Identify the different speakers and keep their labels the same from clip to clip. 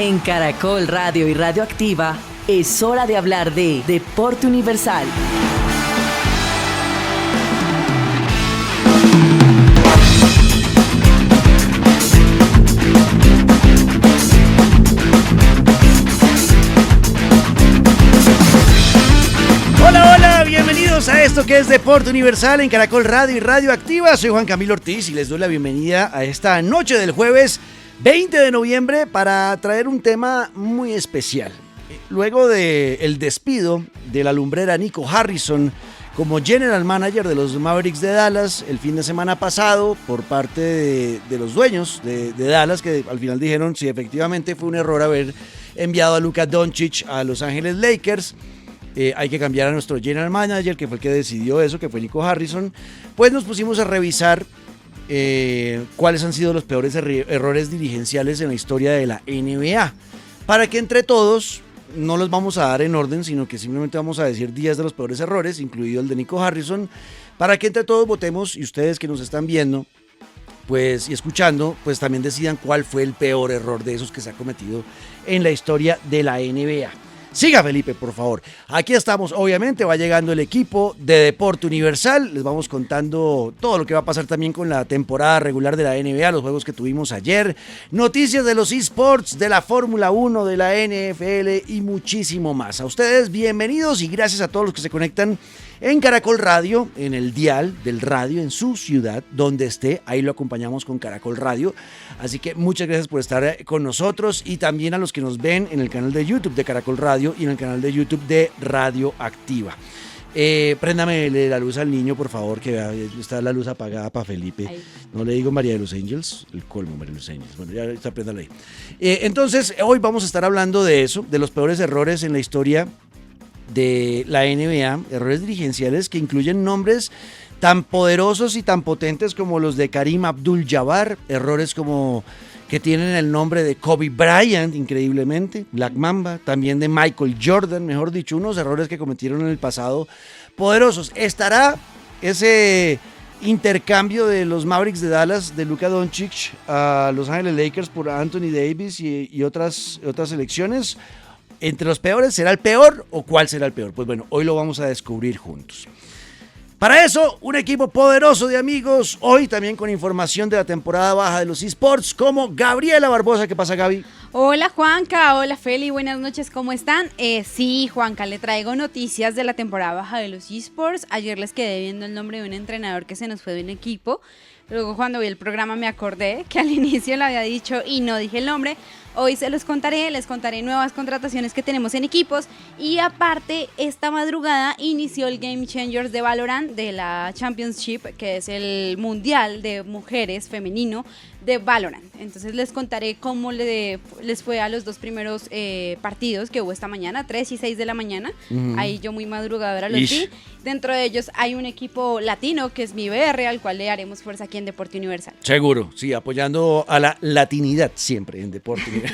Speaker 1: En Caracol Radio y Radioactiva es hora de hablar de Deporte Universal.
Speaker 2: Hola, bienvenidos a esto que es Deporte Universal en Caracol Radio y Radioactiva. Soy Juan Camilo Ortiz y les doy la bienvenida a esta noche del jueves 20 de noviembre para traer un tema muy especial. Luego del despido de la lumbrera Nico Harrison como General Manager de los Mavericks de Dallas el fin de semana pasado por parte de los dueños de Dallas, que al final dijeron si efectivamente fue un error haber enviado a Luka Doncic a Los Ángeles Lakers. Hay que cambiar a nuestro General Manager, que fue el que decidió eso, que fue Nico Harrison. Pues nos pusimos a revisar cuáles han sido los peores errores dirigenciales en la historia de la NBA. Para que entre todos, no los vamos a dar en orden, sino que simplemente vamos a decir 10 de los peores errores, incluido el de Nico Harrison, para que entre todos votemos y ustedes que nos están viendo pues, y escuchando, pues también decidan cuál fue el peor error de esos que se ha cometido en la historia de la NBA. Siga Felipe, por favor. Aquí estamos, obviamente, va llegando el equipo de Deporte Universal. Les vamos contando todo lo que va a pasar también con la temporada regular de la NBA, los juegos que tuvimos ayer, noticias de los eSports, de la Fórmula 1, de la NFL y muchísimo más. A ustedes, bienvenidos y gracias a todos los que se conectan en Caracol Radio, en el dial del radio, en su ciudad, donde esté. Ahí lo acompañamos con Caracol Radio. Así que muchas gracias por estar con nosotros y también a los que nos ven en el canal de YouTube de Caracol Radio y en el canal de YouTube de Radioactiva. Préndame la luz al niño, por favor, que está la luz apagada para Felipe. Ahí. No le digo María de los Ángeles, el colmo María de los Ángeles. Bueno, ya está, préndalo ahí. Entonces, hoy vamos a estar hablando de eso, de los peores errores en la historia de la NBA, errores dirigenciales que incluyen nombres tan poderosos y tan potentes como los de Kareem Abdul-Jabbar, errores como que tienen el nombre de Kobe Bryant, increíblemente, Black Mamba, también de Michael Jordan, mejor dicho, unos errores que cometieron en el pasado poderosos. Estará ese intercambio de los Mavericks de Dallas, de Luka Doncic a Los Ángeles Lakers por Anthony Davis y otras selecciones. ¿Entre los peores será el peor o cuál será el peor? Pues bueno, hoy lo vamos a descubrir juntos. Para eso, un equipo poderoso de amigos, hoy también con información de la temporada baja de los eSports, como Gabriela Barbosa. ¿Qué pasa, Gaby?
Speaker 3: Hola, Juanca. Hola, Feli. Buenas noches. ¿Cómo están? Sí, Juanca, le traigo noticias de la temporada baja de los eSports. Ayer les quedé viendo el nombre de un entrenador que se nos fue de un equipo. Luego, cuando vi el programa, me acordé que al inicio lo había dicho y no dije el nombre. Hoy se los contaré, les contaré nuevas contrataciones que tenemos en equipos y aparte esta madrugada inició el Game Changers de Valorant de la Championship, que es el mundial de mujeres femenino de Valorant. Entonces les contaré cómo les fue a los dos primeros partidos que hubo esta mañana, 3 y 6 de la mañana. Ahí yo muy madrugadora los vi. Dentro de ellos hay un equipo latino que es mi BR, al cual le haremos fuerza aquí en Deporte Universal.
Speaker 2: Seguro, sí, apoyando a la latinidad siempre en Deporte Universal.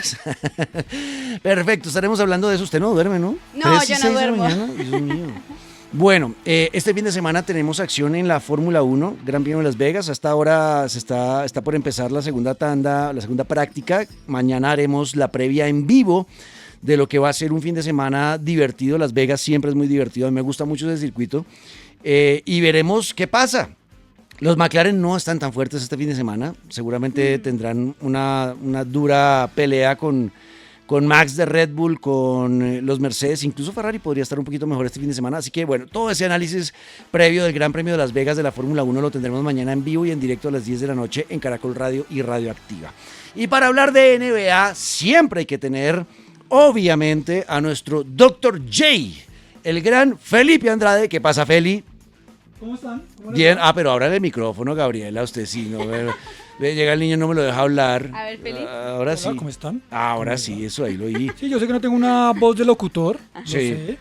Speaker 2: Perfecto, estaremos hablando de eso. Usted no duerme, ¿no?
Speaker 3: No, yo no duermo.
Speaker 2: Dios mío. Bueno, este fin de semana tenemos acción en la Fórmula 1, Gran Premio de Las Vegas. Hasta ahora está por empezar la segunda tanda, la segunda práctica. Mañana haremos la previa en vivo de lo que va a ser un fin de semana divertido. Las Vegas siempre es muy divertido, a mí me gusta mucho ese circuito. Y veremos qué pasa. Los McLaren no están tan fuertes este fin de semana. Seguramente tendrán una dura pelea con Max de Red Bull, con los Mercedes, incluso Ferrari podría estar un poquito mejor este fin de semana. Así que bueno, todo ese análisis previo del Gran Premio de Las Vegas de la Fórmula 1 lo tendremos mañana en vivo y en directo a las 10 de la noche en Caracol Radio y Radioactiva. Y para hablar de NBA siempre hay que tener, obviamente, a nuestro Dr. J, el gran Felipe Andrade. ¿Qué pasa, Feli?
Speaker 4: ¿Cómo están?
Speaker 2: Bien, pero ahora el micrófono, Gabriela, usted sí, no llega el niño, no me lo deja hablar.
Speaker 3: A ver, Felipe.
Speaker 2: Ahora
Speaker 4: Hola,
Speaker 2: sí.
Speaker 4: ¿cómo están?
Speaker 2: Ahora sí, eso ahí lo oí.
Speaker 4: Sí, yo sé que no tengo una voz de locutor,
Speaker 2: Sí.
Speaker 4: sé,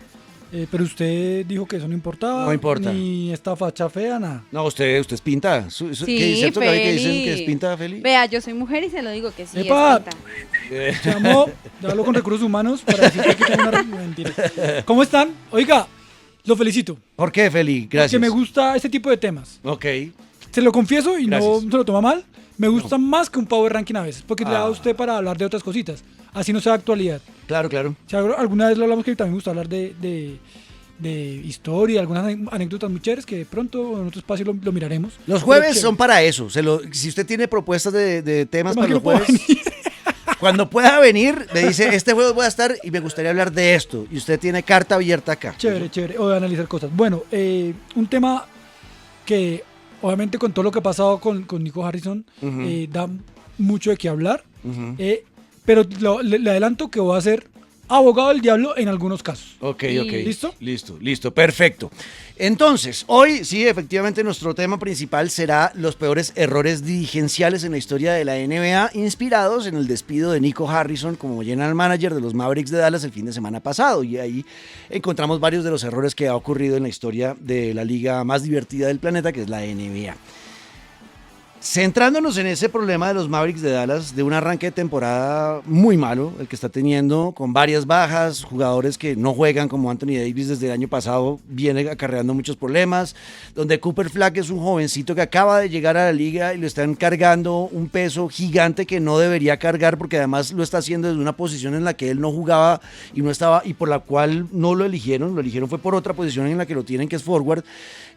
Speaker 4: pero usted dijo que eso no importaba.
Speaker 2: No importa.
Speaker 4: Ni esta facha fea, nada.
Speaker 2: No, usted es pinta.
Speaker 3: Sí,
Speaker 2: ¿Qué ¿cierto, Gaby, que dicen
Speaker 3: Feli.
Speaker 2: que es pinta, Feli?
Speaker 3: Vea, yo soy mujer y se lo digo que sí.
Speaker 4: ¡Epa!
Speaker 3: Es pinta.
Speaker 4: Llamó, ya hablo con recursos humanos para decir que aquí tengo una mentira. ¿Cómo están? Oiga, lo felicito.
Speaker 2: ¿Por qué, Feli? Gracias.
Speaker 4: Porque me gusta este tipo de temas.
Speaker 2: Ok.
Speaker 4: Se lo confieso y
Speaker 2: Gracias.
Speaker 4: no se lo toma mal. Me gusta más que un power ranking a veces, porque le da a usted para hablar de otras cositas. así no sea de actualidad.
Speaker 2: Claro, claro.
Speaker 4: O sea, alguna vez lo hablamos que también me gusta hablar de historia, algunas anécdotas muy chéveres que de pronto en otro espacio lo miraremos.
Speaker 2: Los
Speaker 4: Pero
Speaker 2: jueves
Speaker 4: chévere.
Speaker 2: son para eso. Si usted tiene propuestas de temas
Speaker 4: Además
Speaker 2: para los
Speaker 4: que no puedo
Speaker 2: jueves,
Speaker 4: venir.
Speaker 2: cuando pueda venir, me dice, este jueves voy a estar y me gustaría hablar de esto. Y usted tiene carta abierta acá.
Speaker 4: Chévere, chévere. O de analizar cosas. Bueno, un tema que obviamente con todo lo que ha pasado con Nico Harrison da mucho de qué hablar.
Speaker 2: Ujú.
Speaker 4: Pero le adelanto que voy a ser abogado del diablo en algunos casos.
Speaker 2: Ok,
Speaker 3: Sí.
Speaker 2: ok.
Speaker 4: ¿Listo?
Speaker 2: Listo, perfecto. Entonces, hoy sí, efectivamente, nuestro tema principal será los peores errores dirigenciales en la historia de la NBA, inspirados en el despido de Nico Harrison como general manager de los Mavericks de Dallas el fin de semana pasado. Y ahí encontramos varios de los errores que ha ocurrido en la historia de la liga más divertida del planeta, que es la NBA. Centrándonos en ese problema de los Mavericks de Dallas, de un arranque de temporada muy malo, el que está teniendo, con varias bajas, jugadores que no juegan como Anthony Davis desde el año pasado, viene acarreando muchos problemas, donde Cooper Flag es un jovencito que acaba de llegar a la liga y lo están cargando un peso gigante que no debería cargar, porque además lo está haciendo desde una posición en la que él no jugaba y no estaba, y por la cual no lo eligieron fue por otra posición en la que lo tienen, que es forward.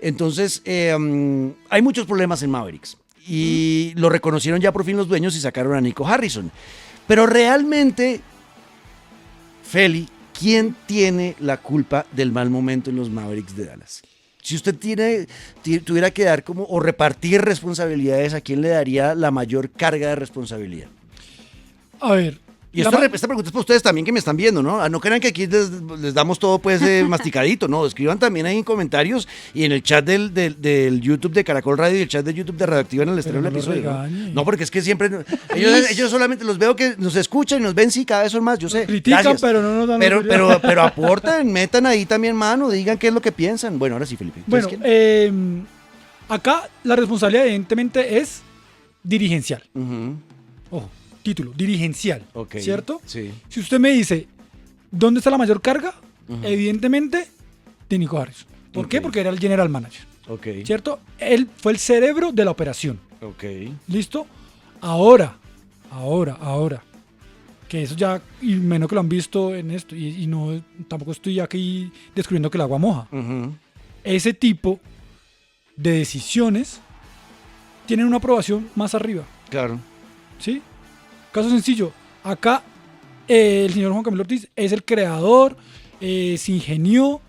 Speaker 2: Entonces, hay muchos problemas en Mavericks. Y lo reconocieron ya por fin los dueños y sacaron a Nico Harrison. Pero realmente, Feli, ¿quién tiene la culpa del mal momento en los Mavericks de Dallas? Si usted tuviera que dar como o repartir responsabilidades, ¿a quién le daría la mayor carga de responsabilidad?
Speaker 4: A ver.
Speaker 2: Y esta pregunta es para ustedes también que me están viendo, ¿no? No crean que aquí les damos todo pues masticadito, ¿no? Escriban también ahí en comentarios y en el chat del YouTube de Caracol Radio y el chat de YouTube de Radioactiva en el estreno del
Speaker 4: no lo
Speaker 2: episodio.
Speaker 4: regañe.
Speaker 2: No, porque es que siempre... Ellos solamente los veo que nos escuchan y nos ven, sí, cada vez son más, yo sé.
Speaker 4: Critican,
Speaker 2: Gracias.
Speaker 4: pero no nos dan
Speaker 2: Pero aporten, metan ahí también mano, digan qué es lo que piensan. Bueno, ahora sí, Felipe.
Speaker 4: Bueno,
Speaker 2: Entonces, ¿quién?
Speaker 4: acá la responsabilidad evidentemente es dirigencial.
Speaker 2: Ujú.
Speaker 4: Ojo, título, dirigencial.
Speaker 2: Ok.
Speaker 4: ¿Cierto?
Speaker 2: Sí.
Speaker 4: Si usted me dice, ¿dónde está la mayor carga? Evidentemente, de Nico Harrison. ¿Por qué?
Speaker 2: Ok.
Speaker 4: Porque era el general manager.
Speaker 2: Ok.
Speaker 4: ¿Cierto? Él fue el cerebro de la operación.
Speaker 2: Ok.
Speaker 4: ¿Listo? Ahora, que eso ya, y menos que lo han visto en esto, y no, tampoco estoy aquí descubriendo que el agua moja.
Speaker 2: Ujú.
Speaker 4: Ese tipo de decisiones tienen una aprobación más arriba,
Speaker 2: Claro.
Speaker 4: ¿sí? Caso sencillo, acá el señor Juan Camilo Ortiz es el creador, se ingenió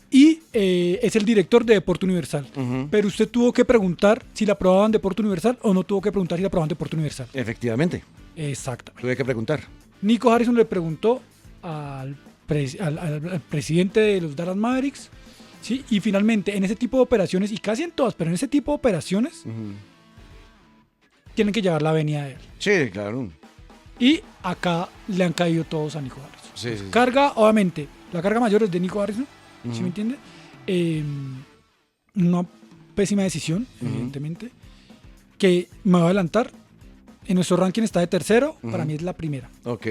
Speaker 4: y es el director de Deporte Universal.
Speaker 2: Ujú.
Speaker 4: Pero usted tuvo que preguntar si la aprobaban Deporte Universal o no tuvo que preguntar si la aprobaban Deporte Universal.
Speaker 2: Efectivamente.
Speaker 4: Exactamente.
Speaker 2: Tuve que preguntar.
Speaker 4: Nico Harrison le preguntó al presidente de los Dallas Mavericks, ¿sí? Y finalmente en ese tipo de operaciones, y casi en todas, pero en ese tipo de operaciones,
Speaker 2: Ujú.
Speaker 4: tienen que llevar la venia de él.
Speaker 2: Sí, claro.
Speaker 4: Y acá le han caído todos a Nico Harrison.
Speaker 2: Sí, sí, sí.
Speaker 4: Carga, obviamente, la carga mayor es de Nico Harrison, ¿sí
Speaker 2: Ujú.
Speaker 4: me entiende? Una pésima decisión,
Speaker 2: Ujú.
Speaker 4: evidentemente, que me va a adelantar. En nuestro ranking está de tercero, para
Speaker 2: Ujú.
Speaker 4: mí es la primera.
Speaker 2: Ok.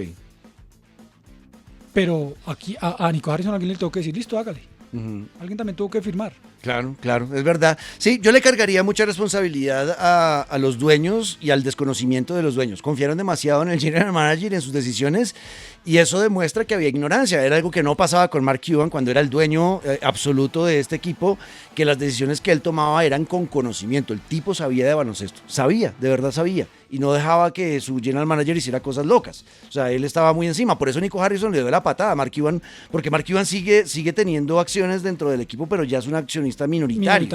Speaker 4: Pero aquí a Nico Harrison alguien le tengo que decir, listo, hágale.
Speaker 2: Ujú.
Speaker 4: Alguien también tuvo que firmar.
Speaker 2: Claro, claro, es verdad. Sí, yo le cargaría mucha responsabilidad a los dueños y al desconocimiento de los dueños. Confiaron demasiado en el general manager y en sus decisiones y eso demuestra que había ignorancia. Era algo que no pasaba con Mark Cuban cuando era el dueño absoluto de este equipo, que las decisiones que él tomaba eran con conocimiento. El tipo sabía de baloncesto, sabía, de verdad sabía. Y no dejaba que su general manager hiciera cosas locas. O sea, él estaba muy encima. Por eso Nico Harrison le dio la patada a Mark Cuban, porque Mark Cuban sigue teniendo acciones dentro del equipo, pero ya es un accionista minoritario.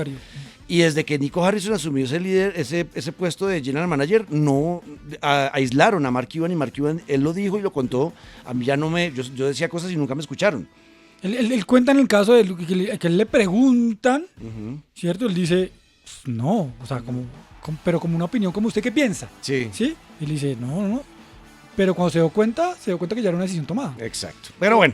Speaker 2: Y desde que Nico Harrison asumió ese líder, ese puesto de general manager, no aislaron a Mark Cuban y Mark Cuban, él lo dijo y lo contó. A mí ya no yo decía cosas y nunca me escucharon.
Speaker 4: Él cuenta en el caso de que él le preguntan,
Speaker 2: Ujú.
Speaker 4: ¿cierto? Él dice, pues, no, o sea, pero como una opinión, como usted qué piensa,
Speaker 2: Sí.
Speaker 4: ¿sí? Y él dice, no. Pero cuando se dio cuenta que ya era una decisión tomada.
Speaker 2: Exacto. Pero bueno,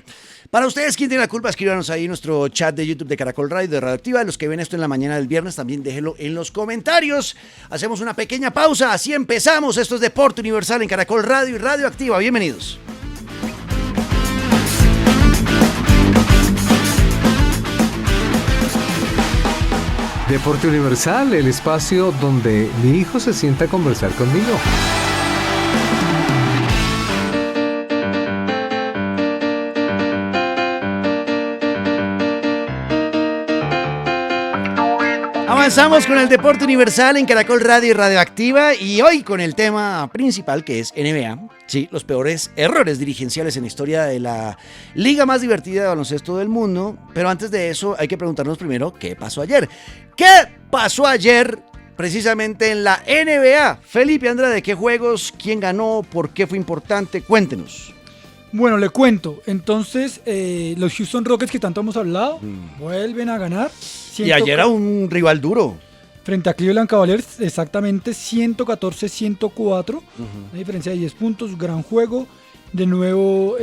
Speaker 2: para ustedes, ¿quién tiene la culpa? Escríbanos ahí en nuestro chat de YouTube de Caracol Radio de Radioactiva. Los que ven esto en la mañana del viernes, también déjenlo en los comentarios. Hacemos una pequeña pausa, así empezamos. Esto es Deporte Universal en Caracol Radio y Radioactiva. Bienvenidos.
Speaker 5: Deporte Universal, el espacio donde mi hijo se sienta a conversar conmigo.
Speaker 2: Avanzamos con el deporte universal en Caracol Radio y Radioactiva y hoy con el tema principal que es NBA. Sí, los peores errores dirigenciales en la historia de la liga más divertida de baloncesto del mundo. Pero antes de eso hay que preguntarnos primero qué pasó ayer. ¿Qué pasó ayer precisamente en la NBA? Felipe Andrade, ¿qué juegos? ¿Quién ganó? ¿Por qué fue importante? Cuéntenos.
Speaker 4: Bueno, le cuento. Entonces, los Houston Rockets que tanto hemos hablado vuelven a ganar.
Speaker 2: Y ayer era un rival duro.
Speaker 4: Frente a Cleveland Cavaliers, exactamente 114-104. Una diferencia de 10 puntos, gran juego. De nuevo,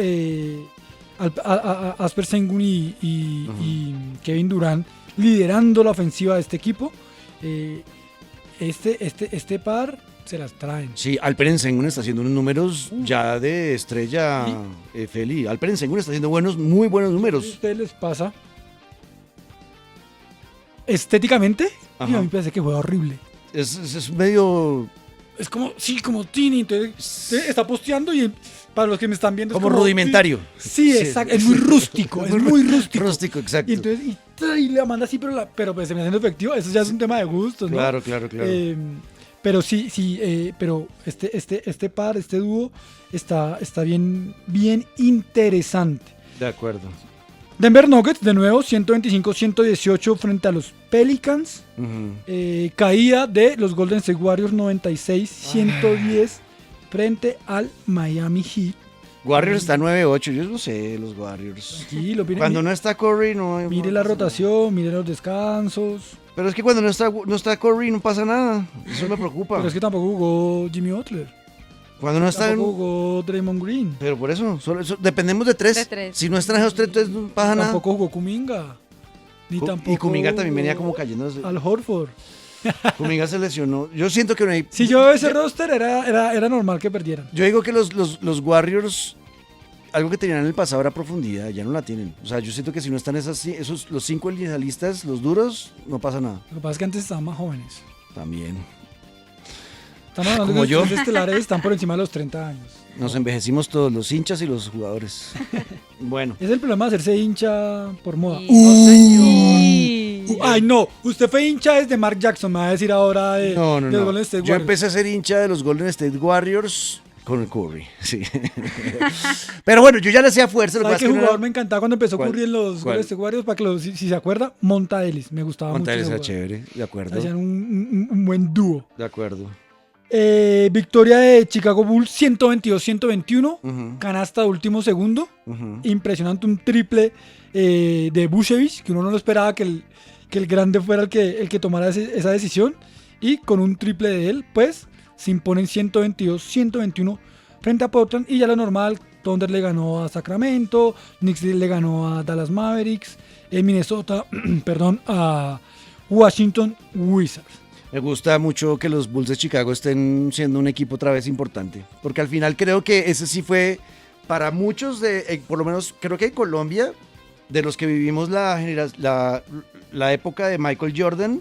Speaker 4: Asper Sengun y Kevin Durant liderando la ofensiva de este equipo. Este par se las traen.
Speaker 2: Sí, Alperen Sengun está haciendo unos números ya de estrella, Feli. Alperen Sengun está haciendo muy buenos
Speaker 4: ¿A
Speaker 2: números.
Speaker 4: ustedes les pasa? Estéticamente,
Speaker 2: Ajá.
Speaker 4: a mí me parece que juega horrible.
Speaker 2: Es medio
Speaker 4: Es como Tini, entonces está posteando y para los que me están viendo
Speaker 2: como rudimentario.
Speaker 4: Sí, exacto, es muy rústico, es muy rústico.
Speaker 2: Rústico, exacto.
Speaker 4: Y entonces y le manda así, pero pues se me hace efectivo, eso ya es un tema de gustos, ¿no?
Speaker 2: Claro.
Speaker 4: Pero pero este par, este dúo está bien interesante.
Speaker 2: De acuerdo.
Speaker 4: Denver Nuggets, de nuevo, 125-118 frente a los Pelicans. Caída de los Golden State Warriors, 96-110 frente al Miami Heat.
Speaker 2: Warriors está 9-8, yo no sé, los Warriors. Cuando no está Curry, no...
Speaker 4: Mire la rotación, mire los descansos.
Speaker 2: Pero es que cuando no está Curry no pasa nada, eso me preocupa.
Speaker 4: Pero es que tampoco jugó Jimmy Butler.
Speaker 2: Cuando no está...
Speaker 4: Tampoco jugó Draymond Green.
Speaker 2: Pero por eso, dependemos de tres. Si no están esos tres, entonces no pasa nada.
Speaker 4: Tampoco jugó Kuminga. Ni tampoco
Speaker 2: Y Kuminga también venía como cayendo.
Speaker 4: Al Horford.
Speaker 2: Kuminga se lesionó. Yo siento que no hay...
Speaker 4: Si yo veo ese roster, era normal que perdieran.
Speaker 2: Yo digo que los Warriors, algo que tenían en el pasado era profundidad, ya no la tienen. O sea, yo siento que si no están los 5 inicialistas, los duros, no pasa nada.
Speaker 4: Lo que pasa es que antes estaban más jóvenes.
Speaker 2: También.
Speaker 4: Estamos hablando
Speaker 2: Como
Speaker 4: de
Speaker 2: yo.
Speaker 4: los estelares, están por encima de los 30 años.
Speaker 2: Nos envejecimos todos, los hinchas y los jugadores. Bueno.
Speaker 4: Es el problema de hacerse hincha por moda.
Speaker 3: Sí.
Speaker 4: Ay, no. Usted fue hincha desde Mark Jackson, me va a decir ahora de
Speaker 2: No.
Speaker 4: los Golden State
Speaker 2: Yo
Speaker 4: Warriors.
Speaker 2: empecé a ser hincha de los Golden State Warriors con el Curry, sí. Pero bueno, yo ya le hacía fuerza.
Speaker 4: ¿Sabe qué
Speaker 2: que no
Speaker 4: jugador
Speaker 2: era-
Speaker 4: me encantaba cuando empezó
Speaker 2: ¿Cuál?
Speaker 4: Curry en los
Speaker 2: ¿Cuál?
Speaker 4: Golden State Warriors? Para que si se acuerda, Monta Ellis. Me gustaba
Speaker 2: Montaña
Speaker 4: mucho.
Speaker 2: era
Speaker 4: ese jugador.
Speaker 2: chévere, de acuerdo.
Speaker 4: Hacían un buen dúo.
Speaker 2: De acuerdo.
Speaker 4: Victoria de Chicago Bulls 122-121.
Speaker 2: Ujú,
Speaker 4: Canasta de último segundo.
Speaker 2: ujú.
Speaker 4: Impresionante, un triple de Vucevic, que uno no lo esperaba que el grande fuera el que tomara esa decisión. Y con un triple de él, pues se imponen 122-121 frente a Portland. Y ya lo normal, Thunder le ganó a Sacramento, Knicks le ganó a Dallas Mavericks, Minnesota, perdón, a Washington Wizards.
Speaker 2: Me gusta mucho que los Bulls de Chicago estén siendo un equipo otra vez importante, porque al final creo que ese sí fue para muchos por lo menos creo que en Colombia, de los que vivimos la época de Michael Jordan,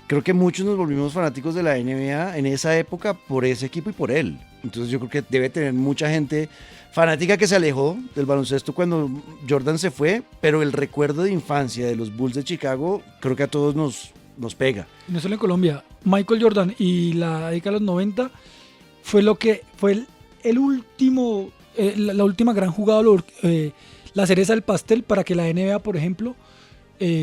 Speaker 2: creo que muchos nos volvimos fanáticos de la NBA en esa época por ese equipo y por él. Entonces yo creo que debe tener mucha gente fanática que se alejó del baloncesto cuando Jordan se fue, pero el recuerdo de infancia de los Bulls de Chicago creo que a todos nos pega.
Speaker 4: Y no solo en Colombia, Michael Jordan y la década de los 90 fue lo que fue el último, la última gran jugada, la cereza del pastel para que la NBA, por ejemplo,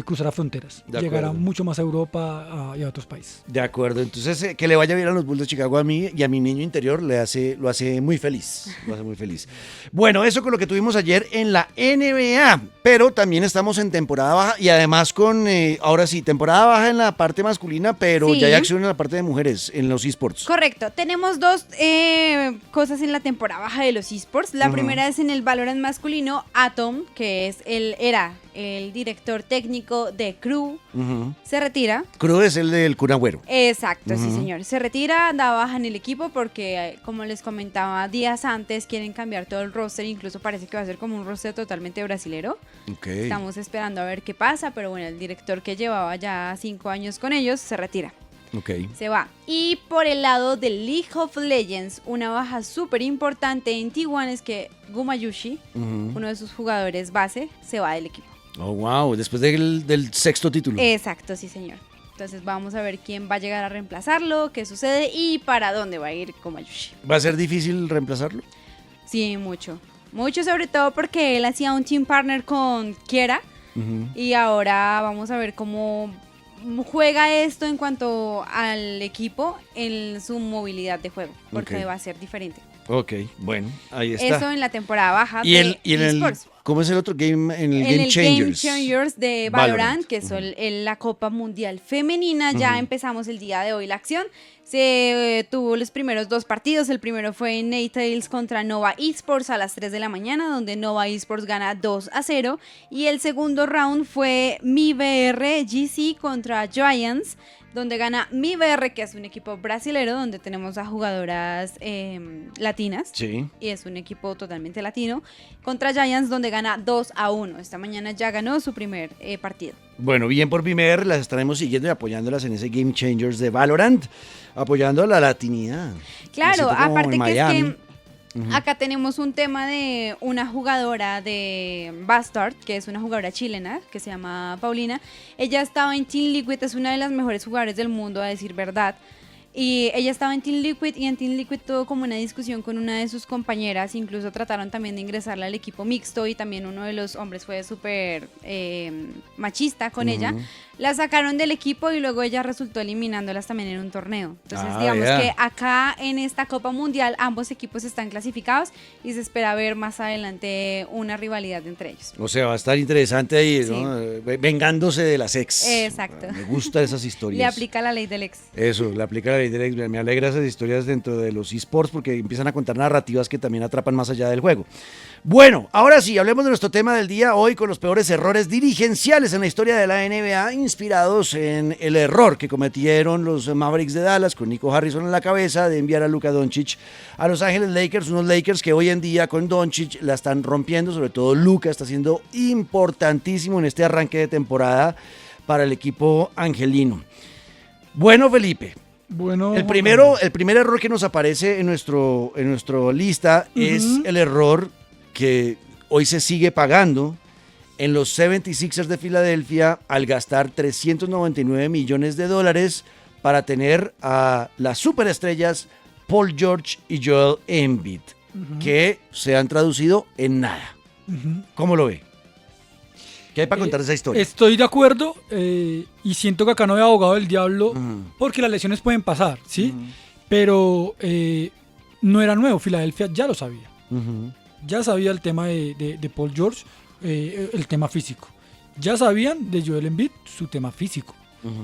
Speaker 4: cruzara fronteras,
Speaker 2: De
Speaker 4: llegara
Speaker 2: acuerdo.
Speaker 4: mucho más a Europa y a otros países.
Speaker 2: De acuerdo, entonces que le vaya bien a los Bulls de Chicago a mí y a mi niño interior lo hace muy feliz, lo hace muy feliz. Bueno, eso con lo que tuvimos ayer en la NBA, pero también estamos en temporada baja y además ahora sí, temporada baja en la parte masculina, pero
Speaker 3: Sí.
Speaker 2: ya hay acción en la parte de mujeres, en los esports.
Speaker 3: Correcto, tenemos dos cosas en la temporada baja de los esports. La
Speaker 2: Ujú.
Speaker 3: primera es en el Valorant masculino, Atom, que era el director técnico de Crew,
Speaker 2: Ujú.
Speaker 3: se retira.
Speaker 2: Cruz es el del Cunagüero.
Speaker 3: Exacto, sí
Speaker 2: Ujú.
Speaker 3: señor. Se retira, da baja en el equipo porque, como les comentaba días antes, quieren cambiar todo el roster. Incluso parece que va a ser como un roster totalmente brasilero.
Speaker 2: Ok.
Speaker 3: Estamos esperando a ver qué pasa, pero bueno, el director que llevaba ya 5 años con ellos se retira.
Speaker 2: Ok.
Speaker 3: Se va. Y por el lado del League of Legends, una baja súper importante en T1 es que Gumayushi,
Speaker 2: Ujú.
Speaker 3: uno de sus jugadores base, se va del equipo.
Speaker 2: Oh, wow, después del sexto título.
Speaker 3: Exacto, sí señor. Entonces vamos a ver quién va a llegar a reemplazarlo, qué sucede y para dónde va a ir Komayushi.
Speaker 2: ¿Va a ser difícil reemplazarlo?
Speaker 3: Sí, mucho. Mucho, sobre todo porque él hacía un team partner con Kiera y ahora vamos a ver cómo juega esto en cuanto al equipo en su movilidad de juego, porque
Speaker 2: Ok.
Speaker 3: va a ser diferente.
Speaker 2: Ok, bueno, ahí está.
Speaker 3: Eso en la temporada baja
Speaker 2: y
Speaker 3: de
Speaker 2: en el,
Speaker 3: eSports.
Speaker 2: ¿cómo es el otro game? En el
Speaker 3: En
Speaker 2: Game
Speaker 3: el
Speaker 2: Changers.
Speaker 3: Game Changers de Valorant, que es la Copa Mundial Femenina. Ya empezamos el día de hoy la acción. Se tuvo los primeros 2 partidos. El primero fue en Naytails contra Nova Esports a las 3 de la mañana, donde Nova Esports gana 2-0. Y el segundo round fue MiBR GC contra Giants, donde gana MiBR, que es un equipo brasilero, donde tenemos a jugadoras latinas.
Speaker 2: Sí.
Speaker 3: Y es un equipo totalmente latino, contra Giants, donde gana 2-1. Esta mañana ya ganó su primer partido.
Speaker 2: Bueno, bien por BMR, las estaremos siguiendo y apoyándolas en ese Game Changers de Valorant, apoyando a la latinidad. Me
Speaker 3: Claro,
Speaker 2: siento como
Speaker 3: aparte
Speaker 2: en
Speaker 3: que es
Speaker 2: Miami.
Speaker 3: que acá tenemos un tema de una jugadora de Bastard, que es una jugadora chilena, que se llama Paulina. Ella estaba en Team Liquid, es una de las mejores jugadoras del mundo, a decir verdad. Y ella estaba en Team Liquid y en Team Liquid tuvo como una discusión con una de sus compañeras, incluso trataron también de ingresarla al equipo mixto y también uno de los hombres fue súper machista con ella. La sacaron del equipo y luego ella resultó eliminándolas también en un torneo. Entonces digamos
Speaker 2: ya.
Speaker 3: que acá en esta Copa Mundial ambos equipos están clasificados y se espera ver más adelante una rivalidad entre ellos.
Speaker 2: O sea, va a estar interesante ahí,
Speaker 3: Sí.
Speaker 2: ¿no? Vengándose de las ex.
Speaker 3: Exacto.
Speaker 2: Me gustan esas historias.
Speaker 3: Le aplica la ley del ex.
Speaker 2: Eso, le aplica la ley del ex. Me alegra esas historias dentro de los esports porque empiezan a contar narrativas que también atrapan más allá del juego. Bueno, ahora sí, hablemos de nuestro tema del día hoy con los peores errores dirigenciales en la historia de la NBA, inspirados en el error que cometieron los Mavericks de Dallas con Nico Harrison en la cabeza de enviar a Luka Doncic a Los Ángeles Lakers, unos Lakers que hoy en día con Doncic la están rompiendo, sobre todo Luka está siendo importantísimo en este arranque de temporada para el equipo angelino. Bueno, Felipe.
Speaker 4: Bueno,
Speaker 2: El primer error que nos aparece en nuestra lista es el error que hoy se sigue pagando en los 76ers de Filadelfia al gastar $399 millones para tener a las superestrellas Paul George y Joel Embiid, que se han traducido en nada. ¿Cómo lo ve? ¿Qué hay para contar esa historia?
Speaker 4: Estoy de acuerdo y siento que acá no hay abogado del diablo porque las lesiones pueden pasar, ¿sí? Pero no era nuevo, Filadelfia ya lo sabía. Ya sabía el tema de Paul George, el tema físico. Ya sabían de Joel Embiid su tema físico,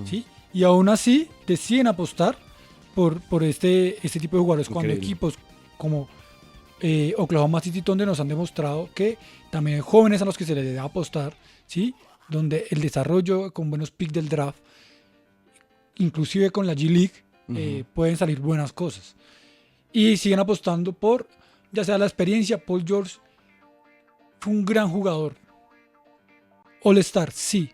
Speaker 4: ¿sí? Y aún así deciden apostar por este tipo de jugadores cuando
Speaker 2: Increíble.
Speaker 4: equipos como Oklahoma City Thunder nos han demostrado que también hay jóvenes a los que se les debe apostar, ¿sí? Donde el desarrollo con buenos picks del draft, inclusive con la G-League, pueden salir buenas cosas. Y siguen apostando por, ya sea la experiencia. Paul George fue un gran jugador. All-Star, sí.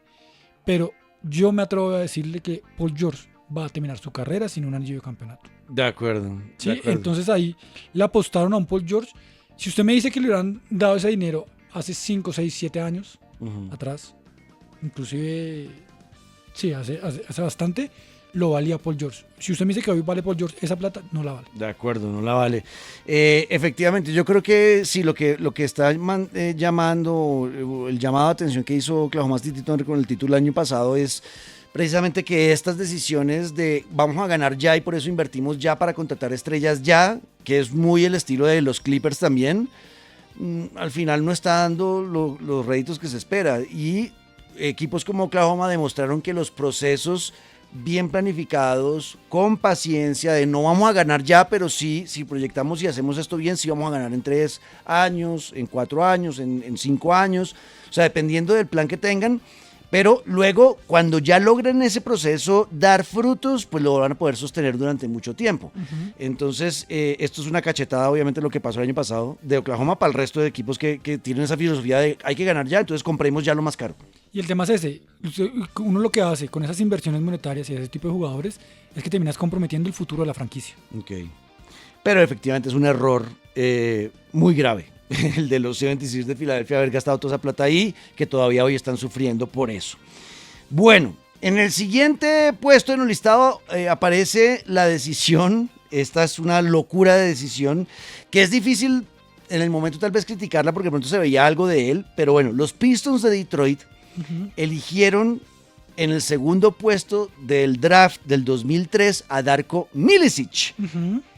Speaker 4: Pero yo me atrevo a decirle que Paul George va a terminar su carrera sin un anillo de campeonato.
Speaker 2: De acuerdo.
Speaker 4: ¿Sí? Entonces ahí le apostaron a un Paul George. Si usted me dice que le hubieran dado ese dinero hace 5, 6, 7 años atrás, inclusive, sí, hace bastante, lo valía Paul George. Si usted me dice que hoy vale Paul George, esa plata no la vale.
Speaker 2: De acuerdo, no la vale. Efectivamente, yo creo que sí, lo que está llamando, el llamado de atención que hizo Oklahoma City Thunder con el título el año pasado es precisamente que estas decisiones de vamos a ganar ya y por eso invertimos ya para contratar estrellas ya, que es muy el estilo de los Clippers también, al final no está dando los réditos que se espera. Y equipos como Oklahoma demostraron que los procesos bien planificados, con paciencia, de no vamos a ganar ya, pero sí, si proyectamos y hacemos esto bien, sí vamos a ganar en 3 años, en 4 años, en 5 años, o sea, dependiendo del plan que tengan. Pero luego, cuando ya logren ese proceso dar frutos, pues lo van a poder sostener durante mucho tiempo. Entonces, esto es una cachetada, obviamente, lo que pasó el año pasado de Oklahoma para el resto de equipos que tienen esa filosofía de hay que ganar ya, entonces compremos ya lo más caro.
Speaker 4: Y el tema es ese. Uno lo que hace con esas inversiones monetarias y ese tipo de jugadores es que terminas comprometiendo el futuro de la franquicia.
Speaker 2: Ok. Pero efectivamente es un error muy grave. El de los 76 de Filadelfia, haber gastado toda esa plata ahí, que todavía hoy están sufriendo por eso. Bueno, En el siguiente puesto en el listado aparece la decisión. Esta es una locura de decisión que es difícil en el momento tal vez criticarla porque de pronto se veía algo de él. Pero bueno, los Pistons de Detroit eligieron en el segundo puesto del draft del 2003 a Darko Milicic.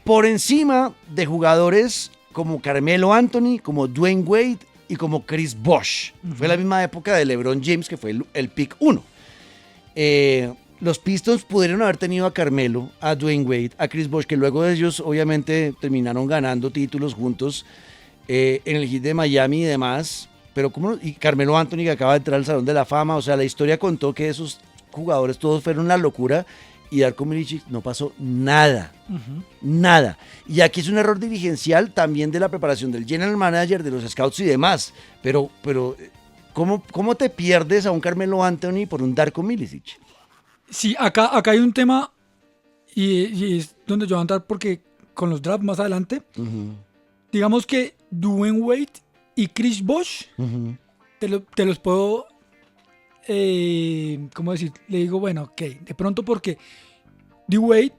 Speaker 2: Por encima de jugadores como Carmelo Anthony, como Dwayne Wade y como Chris Bosh. Fue la misma época de LeBron James, que fue el pick 1. Los Pistons pudieron haber tenido a Carmelo, a Dwayne Wade, a Chris Bosh, que luego de ellos obviamente terminaron ganando títulos juntos en el Heat de Miami y demás. Pero y Carmelo Anthony, que acaba de entrar al Salón de la Fama. O sea, la historia contó que esos jugadores todos fueron una locura. Y Darko Milicic no pasó nada. Nada. Y aquí es un error dirigencial también de la preparación del general manager, de los scouts y demás. Pero ¿cómo te pierdes a un Carmelo Anthony por un Darko Milicic?
Speaker 4: Sí, acá hay un tema y es donde yo voy a entrar porque con los drafts más adelante, digamos que Dwayne Wade y Chris Bosh, te los puedo, ¿cómo decir? Le digo, bueno, ok, de pronto porque D-Wade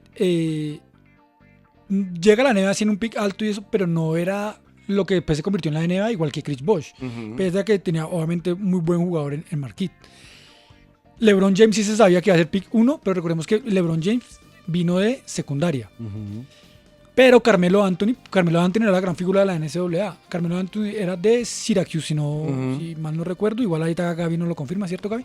Speaker 4: llega a la NBA sin un pick alto y eso, pero no era lo que después se convirtió en la NBA, igual que Chris Bosh, pese a que tenía obviamente muy buen jugador en Marquette. LeBron James sí se sabía que iba a ser pick 1, pero recordemos que LeBron James vino de secundaria. Pero Carmelo Anthony era la gran figura de la NCAA. Carmelo Anthony era de Syracuse, si mal no recuerdo. Igual ahorita Gaby no lo confirma, ¿cierto, Gaby?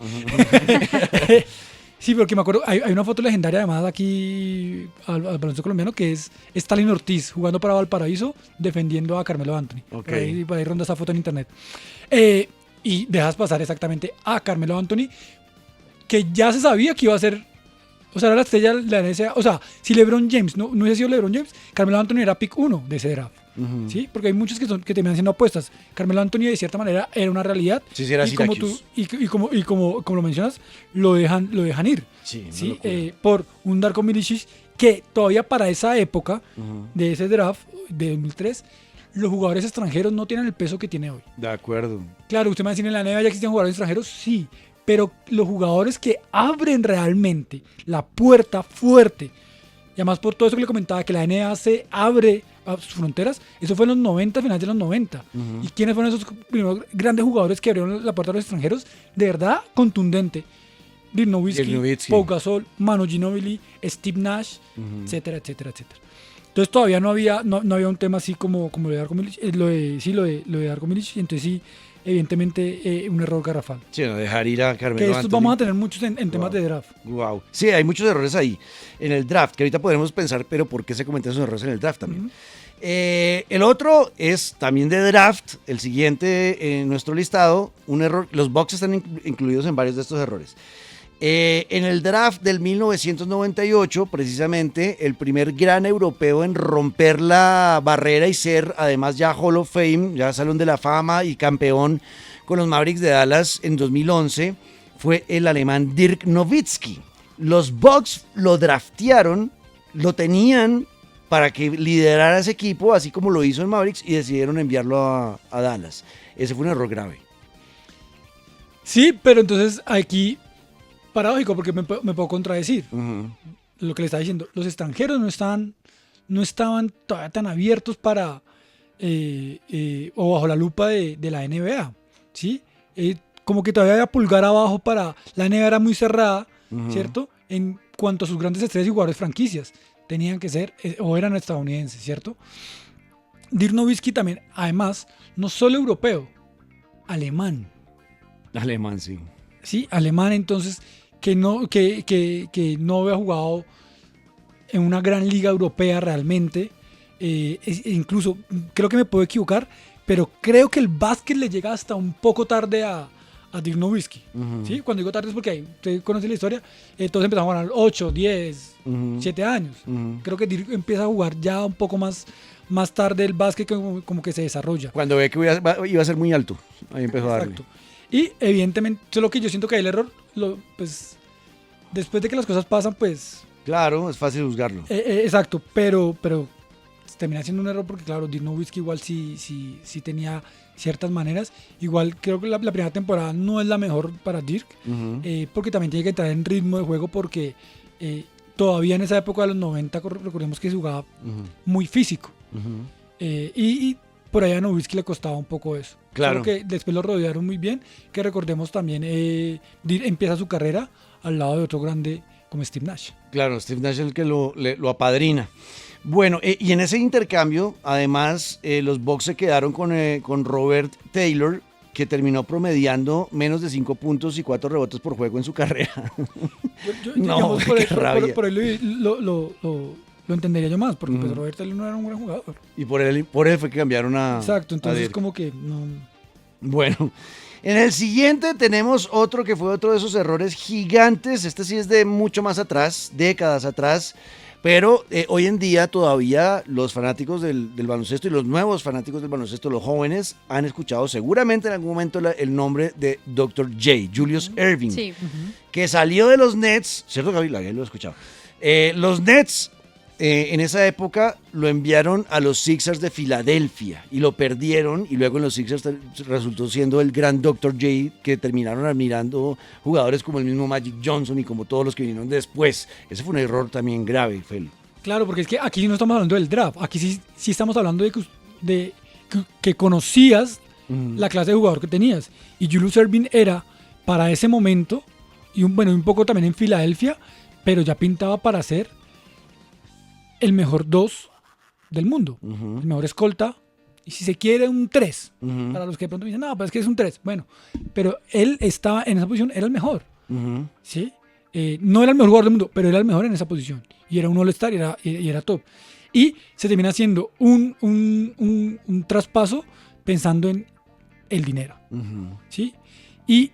Speaker 4: Sí, porque me acuerdo, hay una foto legendaria además aquí al baloncesto colombiano que es Stalin Ortiz jugando para Valparaíso defendiendo a Carmelo Anthony.
Speaker 2: Okay.
Speaker 4: Por ahí ronda esa foto en internet. Y dejas pasar exactamente a Carmelo Anthony, que ya se sabía que iba a ser, o sea, era la estrella de la NCAA. O sea, si LeBron James no hubiese sido LeBron James, Carmelo Anthony era pick 1 de ese draft. ¿Sí? Porque hay muchos que terminan siendo apuestas. Carmelo Anthony de cierta manera era una realidad.
Speaker 2: Sí, era
Speaker 4: y como como lo mencionas, lo dejan ir. Sí, por un Darko Milicic que todavía para esa época de ese draft de 2003, los jugadores extranjeros no tienen el peso que tiene hoy.
Speaker 2: De acuerdo.
Speaker 4: Claro, usted me va a decir, en la NBA ya existían jugadores extranjeros, sí, pero los jugadores que abren realmente la puerta fuerte, y además por todo eso que le comentaba, que la NBA se abre a sus fronteras, eso fue en los 90, finales de los 90. ¿Y quiénes fueron esos primeros grandes jugadores que abrieron la puerta a los extranjeros? De verdad, contundente. Dirk Nowitzki, Pau Gasol, Manu Ginobili, Steve Nash, etcétera, etcétera, etcétera. Entonces todavía no había un tema así como lo de Darko Milicic, lo de Darko Milicic, entonces sí, evidentemente un error garrafal.
Speaker 2: Sí, no dejar ir a Carmelo
Speaker 4: Que estos
Speaker 2: Anthony.
Speaker 4: vamos a tener muchos en temas de draft.
Speaker 2: Wow. Sí, hay muchos errores ahí en el draft, que ahorita podremos pensar, pero ¿por qué se cometen esos errores en el draft también? El otro es también de draft, el siguiente en nuestro listado, un error, los Bucks están incluidos en varios de estos errores. En el draft del 1998, precisamente, el primer gran europeo en romper la barrera y ser además ya Hall of Fame, ya Salón de la Fama y campeón con los Mavericks de Dallas en 2011, fue el alemán Dirk Nowitzki. Los Bucks lo draftearon, lo tenían para que liderara ese equipo, así como lo hizo en Mavericks, y decidieron enviarlo a Dallas. Ese fue un error grave.
Speaker 4: Sí, pero entonces aquí, paradójico, porque me puedo contradecir. Lo que le estaba diciendo, los extranjeros no estaban todavía tan abiertos para, o bajo la lupa de la NBA, ¿sí? Como que todavía había pulgar abajo para, la NBA era muy cerrada, ¿cierto? En cuanto a sus grandes estrellas y jugadores franquicias, tenían que ser, o eran estadounidenses, ¿cierto? Dirk Nowitzki también, además, no solo europeo, alemán.
Speaker 2: Alemán, sí.
Speaker 4: Sí, alemán, entonces, que no había jugado en una gran liga europea realmente. Incluso, creo que me puedo equivocar, pero creo que el básquet le llega hasta un poco tarde a Dirk Nowitzki. ¿Sí? Cuando digo tarde es porque usted conoce la historia, todos empezamos a jugar 8, 10, 7 años. Creo que Dirk empieza a jugar ya un poco más tarde el básquet, como que se desarrolla.
Speaker 2: Cuando ve que iba a ser muy alto, ahí empezó a darle.
Speaker 4: Exacto. Y evidentemente, eso es lo que yo siento que hay el error, pues después de que las cosas pasan, pues...
Speaker 2: Claro, es fácil juzgarlo.
Speaker 4: Exacto, pero termina siendo un error porque, claro, Dirk Nowitzki igual sí tenía ciertas maneras. Igual creo que la primera temporada no es la mejor para Dirk, porque también tiene que entrar en ritmo de juego porque todavía en esa época de los 90 recordemos que se jugaba muy físico. Y por allá a Nowitzki le costaba un poco eso.
Speaker 2: Claro.
Speaker 4: Creo que después lo rodearon muy bien, que recordemos también, Dirk empieza su carrera al lado de otro grande como Steve Nash.
Speaker 2: Claro, Steve Nash es el que lo apadrina. Bueno, y en ese intercambio, además, los Bucks se quedaron con Robert Taylor, que terminó promediando menos de 5 puntos y 4 rebotes por juego en su carrera. No,
Speaker 4: Digamos, por ahí lo entendería yo más, porque pues Robert Taylor no era un gran jugador.
Speaker 2: Y por él fue que cambiaron a...
Speaker 4: Exacto, entonces
Speaker 2: Dirk.
Speaker 4: como que no...
Speaker 2: Bueno, en el siguiente tenemos otro que fue otro de esos errores gigantes. Este sí es de mucho más atrás, décadas atrás. Pero hoy en día todavía los fanáticos del baloncesto y los nuevos fanáticos del baloncesto, los jóvenes, han escuchado seguramente en algún momento el nombre de Dr. J, Julius Erving,
Speaker 3: Sí.
Speaker 2: que salió de los Nets, ¿cierto, Gaby? Lo he escuchado. Los Nets en esa época lo enviaron a los Sixers de Filadelfia y lo perdieron, y luego en los Sixers resultó siendo el gran Dr. J, que terminaron admirando jugadores como el mismo Magic Johnson y como todos los que vinieron después. Ese fue un error también grave, Feli.
Speaker 4: Claro, porque es que aquí no estamos hablando del draft, aquí sí estamos hablando de que conocías la clase de jugador que tenías. Y Julius Erving era, para ese momento, y un poco también en Filadelfia, pero ya pintaba para ser el mejor 2 del mundo, el mejor escolta, y si se quiere un 3, para los que de pronto dicen, no, pero es que es un 3, bueno, pero él estaba en esa posición, era el mejor, ¿sí? No era el mejor jugador del mundo, pero era el mejor en esa posición, y era un All-Star y era top, y se termina haciendo un traspaso pensando en el dinero, ¿sí? Y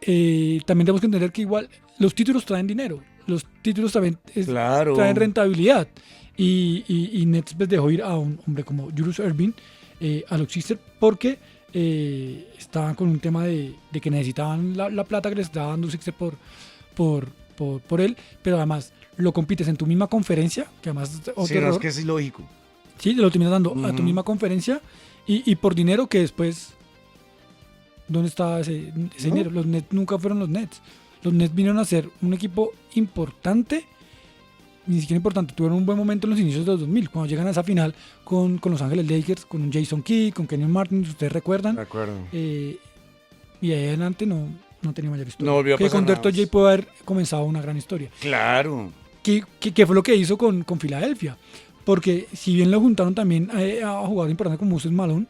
Speaker 4: también tenemos que entender que igual los títulos traen dinero, los títulos también traen rentabilidad. Y Nets dejó ir a un hombre como Julius Erving a los Sixers porque estaban con un tema de que necesitaban la plata que les estaba dando Sixers por él, pero además lo compites en tu misma conferencia, que además es otro error.
Speaker 2: Es que es ilógico.
Speaker 4: Sí, te lo terminas dando a tu misma conferencia y por dinero que después, ¿dónde está ese dinero? Los Nets nunca fueron los Nets. Los Nets vinieron a ser un equipo importante, ni siquiera importante, tuvieron un buen momento en los inicios de los 2000, cuando llegan a esa final con Los Ángeles Lakers, con un Jason Kidd, con Kenyon Martin, si ustedes recuerdan.
Speaker 2: De acuerdo.
Speaker 4: Y ahí adelante no tenía mayor historia.
Speaker 2: No volvió a
Speaker 4: que
Speaker 2: pasar
Speaker 4: con
Speaker 2: nada
Speaker 4: Dr. J puede haber comenzado una gran historia.
Speaker 2: Claro.
Speaker 4: ¿Qué fue lo que hizo con Filadelfia? Porque si bien lo juntaron también a jugadores importantes como Moses Malone,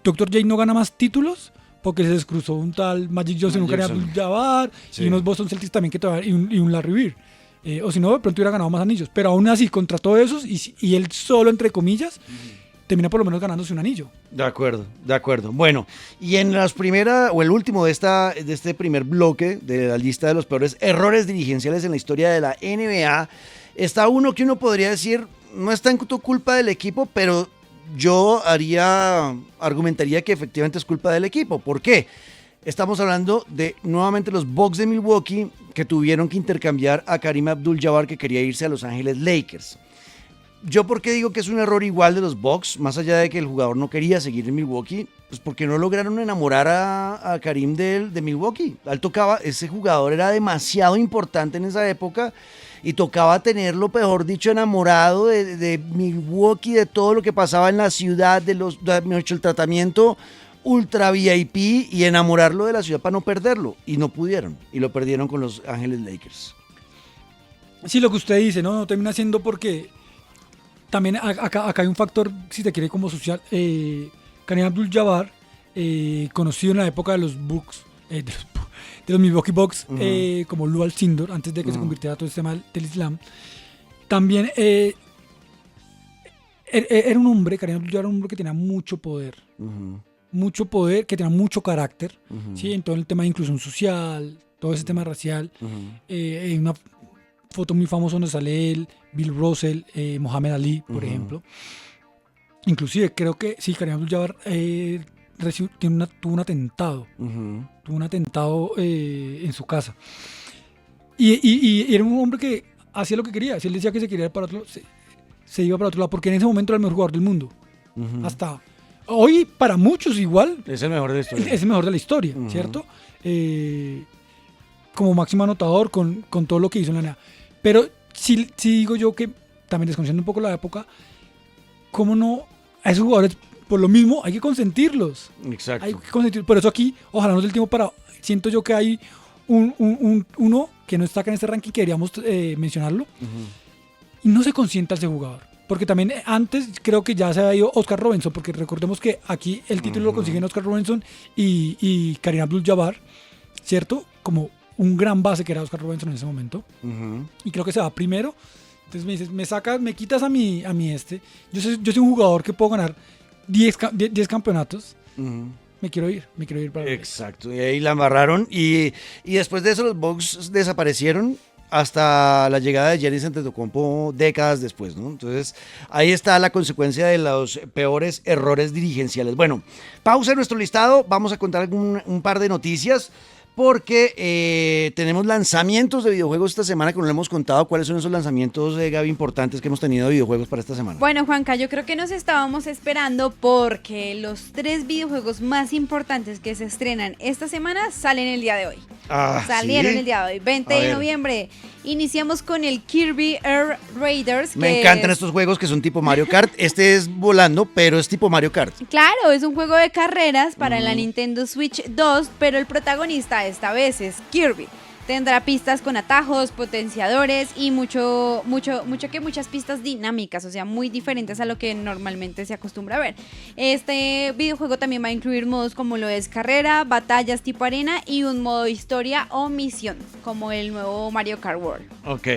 Speaker 4: Dr. J no gana más títulos porque se descruzó un tal Magic Johnson, un Kareem Abdul-Jabbar, y unos Boston Celtics también y un Larry Bird. O si no, de pronto hubiera ganado más anillos. Pero aún así, contra todos esos, y él solo, entre comillas, termina por lo menos ganándose un anillo.
Speaker 2: De acuerdo. Bueno, y en las primeras, o el último de este primer bloque de la lista de los peores errores dirigenciales en la historia de la NBA, está uno que uno podría decir, no es tanto culpa del equipo, pero yo argumentaría que efectivamente es culpa del equipo. ¿Por qué? Estamos hablando de nuevamente los Bucks de Milwaukee, que tuvieron que intercambiar a Kareem Abdul-Jabbar, que quería irse a Los Ángeles Lakers. ¿Yo por qué digo que es un error igual de los Bucks? Más allá de que el jugador no quería seguir en Milwaukee, pues porque no lograron enamorar a Kareem de Milwaukee. Ese jugador era demasiado importante en esa época y tocaba tenerlo, mejor dicho, enamorado de Milwaukee, de todo lo que pasaba en la ciudad, el tratamiento ultra VIP, y enamorarlo de la ciudad para no perderlo. Y no pudieron, y lo perdieron con Los Ángeles Lakers.
Speaker 4: Sí, lo que usted dice, no termina siendo porque también acá hay un factor, si te quiere, como social. Kareem Abdul-Jabbar, conocido en la época de los Bucks, de los Milwaukee Bucks, como Lou Alcindor, antes de que se convirtiera todo este tema del Islam, también era un hombre, Kareem Abdul-Jabbar era un hombre que tenía mucho poder. Mucho poder, que tenía mucho carácter, ¿sí? En todo el tema de inclusión social, todo ese tema racial. Hay una foto muy famosa donde sale él, Bill Russell, Muhammad Ali, por ejemplo. Inclusive creo que sí, Kareem Abdul-Jabbar tuvo un atentado. Tuvo un atentado en su casa. Y era un hombre que hacía lo que quería. Si él decía que se quería ir para otro, se iba para otro lado, porque en ese momento era el mejor jugador del mundo.
Speaker 2: Ujú.
Speaker 4: Hasta hoy, para muchos igual,
Speaker 2: Es el mejor de la historia.
Speaker 4: es el mejor de la historia,
Speaker 2: Ujú.
Speaker 4: ¿cierto? Como máximo anotador con todo lo que hizo en la NBA. Pero sí digo yo que, también desconociendo un poco la época, ¿cómo no? A esos jugadores, por lo mismo, hay que consentirlos.
Speaker 2: Exacto.
Speaker 4: Hay que consentir. Por eso aquí, ojalá nos dé el tiempo para... Siento yo que hay uno que no está acá en este ranking, que deberíamos mencionarlo,
Speaker 2: Ujú.
Speaker 4: y no se consienta a ese jugador. Porque también antes creo que ya se había ido Oscar Robertson, porque recordemos que aquí el título lo consiguen Oscar Robertson y Kareem Abdul-Jabbar, ¿cierto? Como un gran base que era Oscar Robertson en ese momento.
Speaker 2: Ujú.
Speaker 4: Y creo que se va primero. Entonces me dices, me quitas a mi este. Yo soy un jugador que puedo ganar 10 campeonatos.
Speaker 2: Ujú.
Speaker 4: Me quiero ir para el
Speaker 2: Exacto, y ahí la amarraron y después de eso los Bucks desaparecieron hasta la llegada de Giannis Antetokounmpo décadas después, ¿no? Entonces ahí está la consecuencia de los peores errores dirigenciales. Bueno, pausa en nuestro listado, vamos a contar un par de noticias porque tenemos lanzamientos de videojuegos esta semana que no le hemos contado. ¿Cuáles son esos lanzamientos, Gaby, importantes que hemos tenido de videojuegos para esta semana?
Speaker 3: Bueno, Juanca, yo creo que nos estábamos esperando porque los 3 videojuegos más importantes que se estrenan esta semana salen el día de hoy. Salieron
Speaker 2: ¿sí?
Speaker 3: el día de hoy, 20
Speaker 2: A
Speaker 3: de
Speaker 2: ver.
Speaker 3: noviembre. Iniciamos con el Kirby Air Raiders.
Speaker 2: Me
Speaker 3: que
Speaker 2: encantan
Speaker 3: es-
Speaker 2: estos juegos que son tipo Mario Kart. Este es volando, pero es tipo Mario Kart.
Speaker 3: Claro, es un juego de carreras para la Nintendo Switch 2, pero el protagonista esta vez es Kirby. Tendrá pistas con atajos, potenciadores y muchas pistas dinámicas, o sea, muy diferentes a lo que normalmente se acostumbra a ver. Este videojuego también va a incluir modos como lo es carrera, batallas tipo arena y un modo historia o misión, como el nuevo Mario Kart World.
Speaker 2: Ok.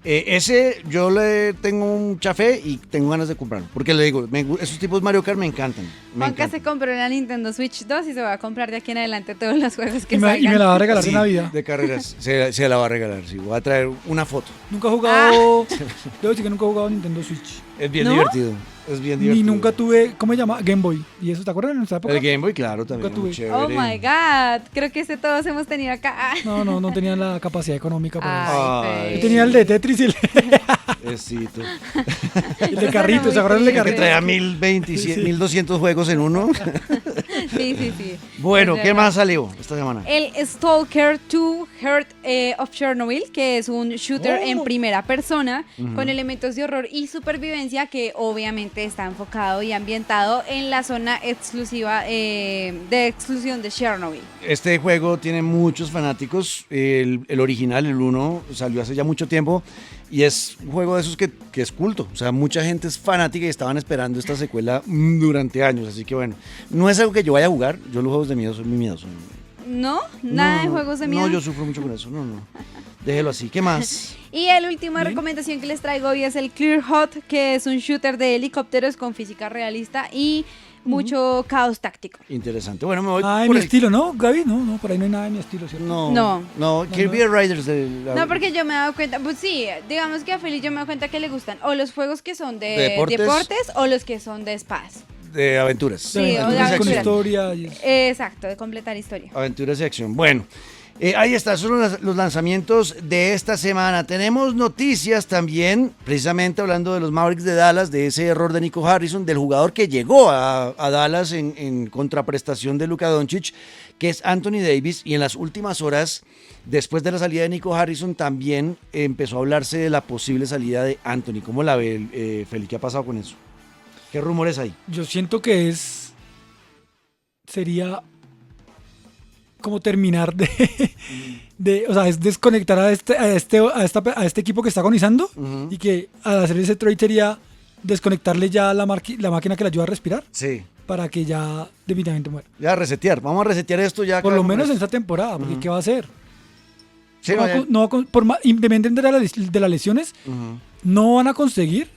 Speaker 2: Ese yo le tengo mucha fe y tengo ganas de comprarlo. Porque le digo, esos tipos Mario Kart me encantan.
Speaker 3: Juanca se compró la Nintendo Switch 2 y se va a comprar de aquí en adelante todos los juegos que
Speaker 4: y
Speaker 3: salgan.
Speaker 4: me la va a regalar
Speaker 2: Sí,
Speaker 4: de Navidad.
Speaker 2: de carreras. Se la va a regalar, sí. Voy a traer una foto.
Speaker 4: Nunca he jugado... Debo decir que nunca he jugado Nintendo Switch.
Speaker 2: Es bien
Speaker 3: ¿No?
Speaker 2: divertido. Es bien
Speaker 4: Ni
Speaker 2: divertido.
Speaker 4: nunca tuve... ¿Cómo se llama? Game Boy. ¿Y eso te acuerdas en nuestra época?
Speaker 2: El Game Boy, claro, también.
Speaker 4: Nunca
Speaker 2: muy
Speaker 4: tuve.
Speaker 3: Oh
Speaker 2: chévere.
Speaker 3: my god, creo que todos hemos tenido acá. Ah.
Speaker 4: No tenían la capacidad económica para eso.
Speaker 3: Ay,
Speaker 2: Ay,
Speaker 4: Yo tenía el de Tetris y el
Speaker 2: Esito.
Speaker 4: de carritos, ¿se acuerdan del de
Speaker 2: Que
Speaker 4: carritos?
Speaker 2: traía 1027, 1200 juegos en uno.
Speaker 3: Sí.
Speaker 2: Bueno,
Speaker 3: Es
Speaker 2: ¿qué
Speaker 3: verdad.
Speaker 2: más salió esta semana?
Speaker 3: El Stalker 2 Heart of Chernobyl, que es un shooter en primera persona con elementos de horror y supervivencia que obviamente está enfocado y ambientado en la zona exclusiva de exclusión de Chernobyl.
Speaker 2: Este juego tiene muchos fanáticos. El original, el 1, salió hace ya mucho tiempo. Y es un juego de esos que es culto. O sea, mucha gente es fanática y estaban esperando esta secuela durante años. Así que bueno, no es algo que yo vaya a jugar. Yo los juegos de miedo soy muy miedoso.
Speaker 3: ¿No? ¿Nada de
Speaker 2: No,
Speaker 3: juegos de miedo?
Speaker 2: No, yo sufro mucho con eso. No. Déjelo así. ¿Qué más?
Speaker 3: Y la última
Speaker 4: Bien.
Speaker 3: recomendación que les traigo hoy es el Clear Hot, que es un shooter de helicópteros con física realista y mucho caos táctico.
Speaker 2: Interesante. Bueno, me voy
Speaker 4: Ah, en
Speaker 2: por
Speaker 4: mi
Speaker 2: el...
Speaker 4: estilo, ¿no, Gaby? No, por ahí no hay nada de mi estilo, ¿cierto?
Speaker 2: No, Kirby Riders.
Speaker 3: No, porque yo me he dado cuenta, pues sí, digamos que a Feliz yo me he dado cuenta que le gustan o los juegos que son de
Speaker 2: ¿Deportes?
Speaker 3: deportes o los que son de espadas.
Speaker 2: De aventuras.
Speaker 3: Sí,
Speaker 4: De
Speaker 3: o de
Speaker 4: aventuras con
Speaker 3: aventuras.
Speaker 4: historia. Y eso.
Speaker 3: Exacto, de completar historia.
Speaker 2: Aventuras y acción. Bueno, ahí está, son los lanzamientos de esta semana. Tenemos noticias también, precisamente hablando de los Mavericks de Dallas, de ese error de Nico Harrison, del jugador que llegó a Dallas en contraprestación de Luka Doncic, que es Anthony Davis, y en las últimas horas, después de la salida de Nico Harrison, también empezó a hablarse de la posible salida de Anthony. ¿Cómo la ve, Feli? ¿Qué ha pasado con eso? ¿Qué rumores hay?
Speaker 4: Yo siento que sería como terminar o sea, es desconectar a este equipo que está agonizando
Speaker 2: Ujú.
Speaker 4: y que al hacer ese trade sería desconectarle ya la máquina que le ayuda a respirar
Speaker 2: Sí.
Speaker 4: para que ya definitivamente muera.
Speaker 2: Ya resetear. Vamos a resetear esto ya.
Speaker 4: Por lo
Speaker 2: acabamos
Speaker 4: menos en
Speaker 2: esto.
Speaker 4: esta temporada, porque
Speaker 2: Ujú.
Speaker 4: ¿qué va a hacer?
Speaker 2: Sí,
Speaker 4: No va a
Speaker 2: ya-
Speaker 4: con- no va con- independientemente de las lesiones,
Speaker 2: Ujú,
Speaker 4: no van a conseguir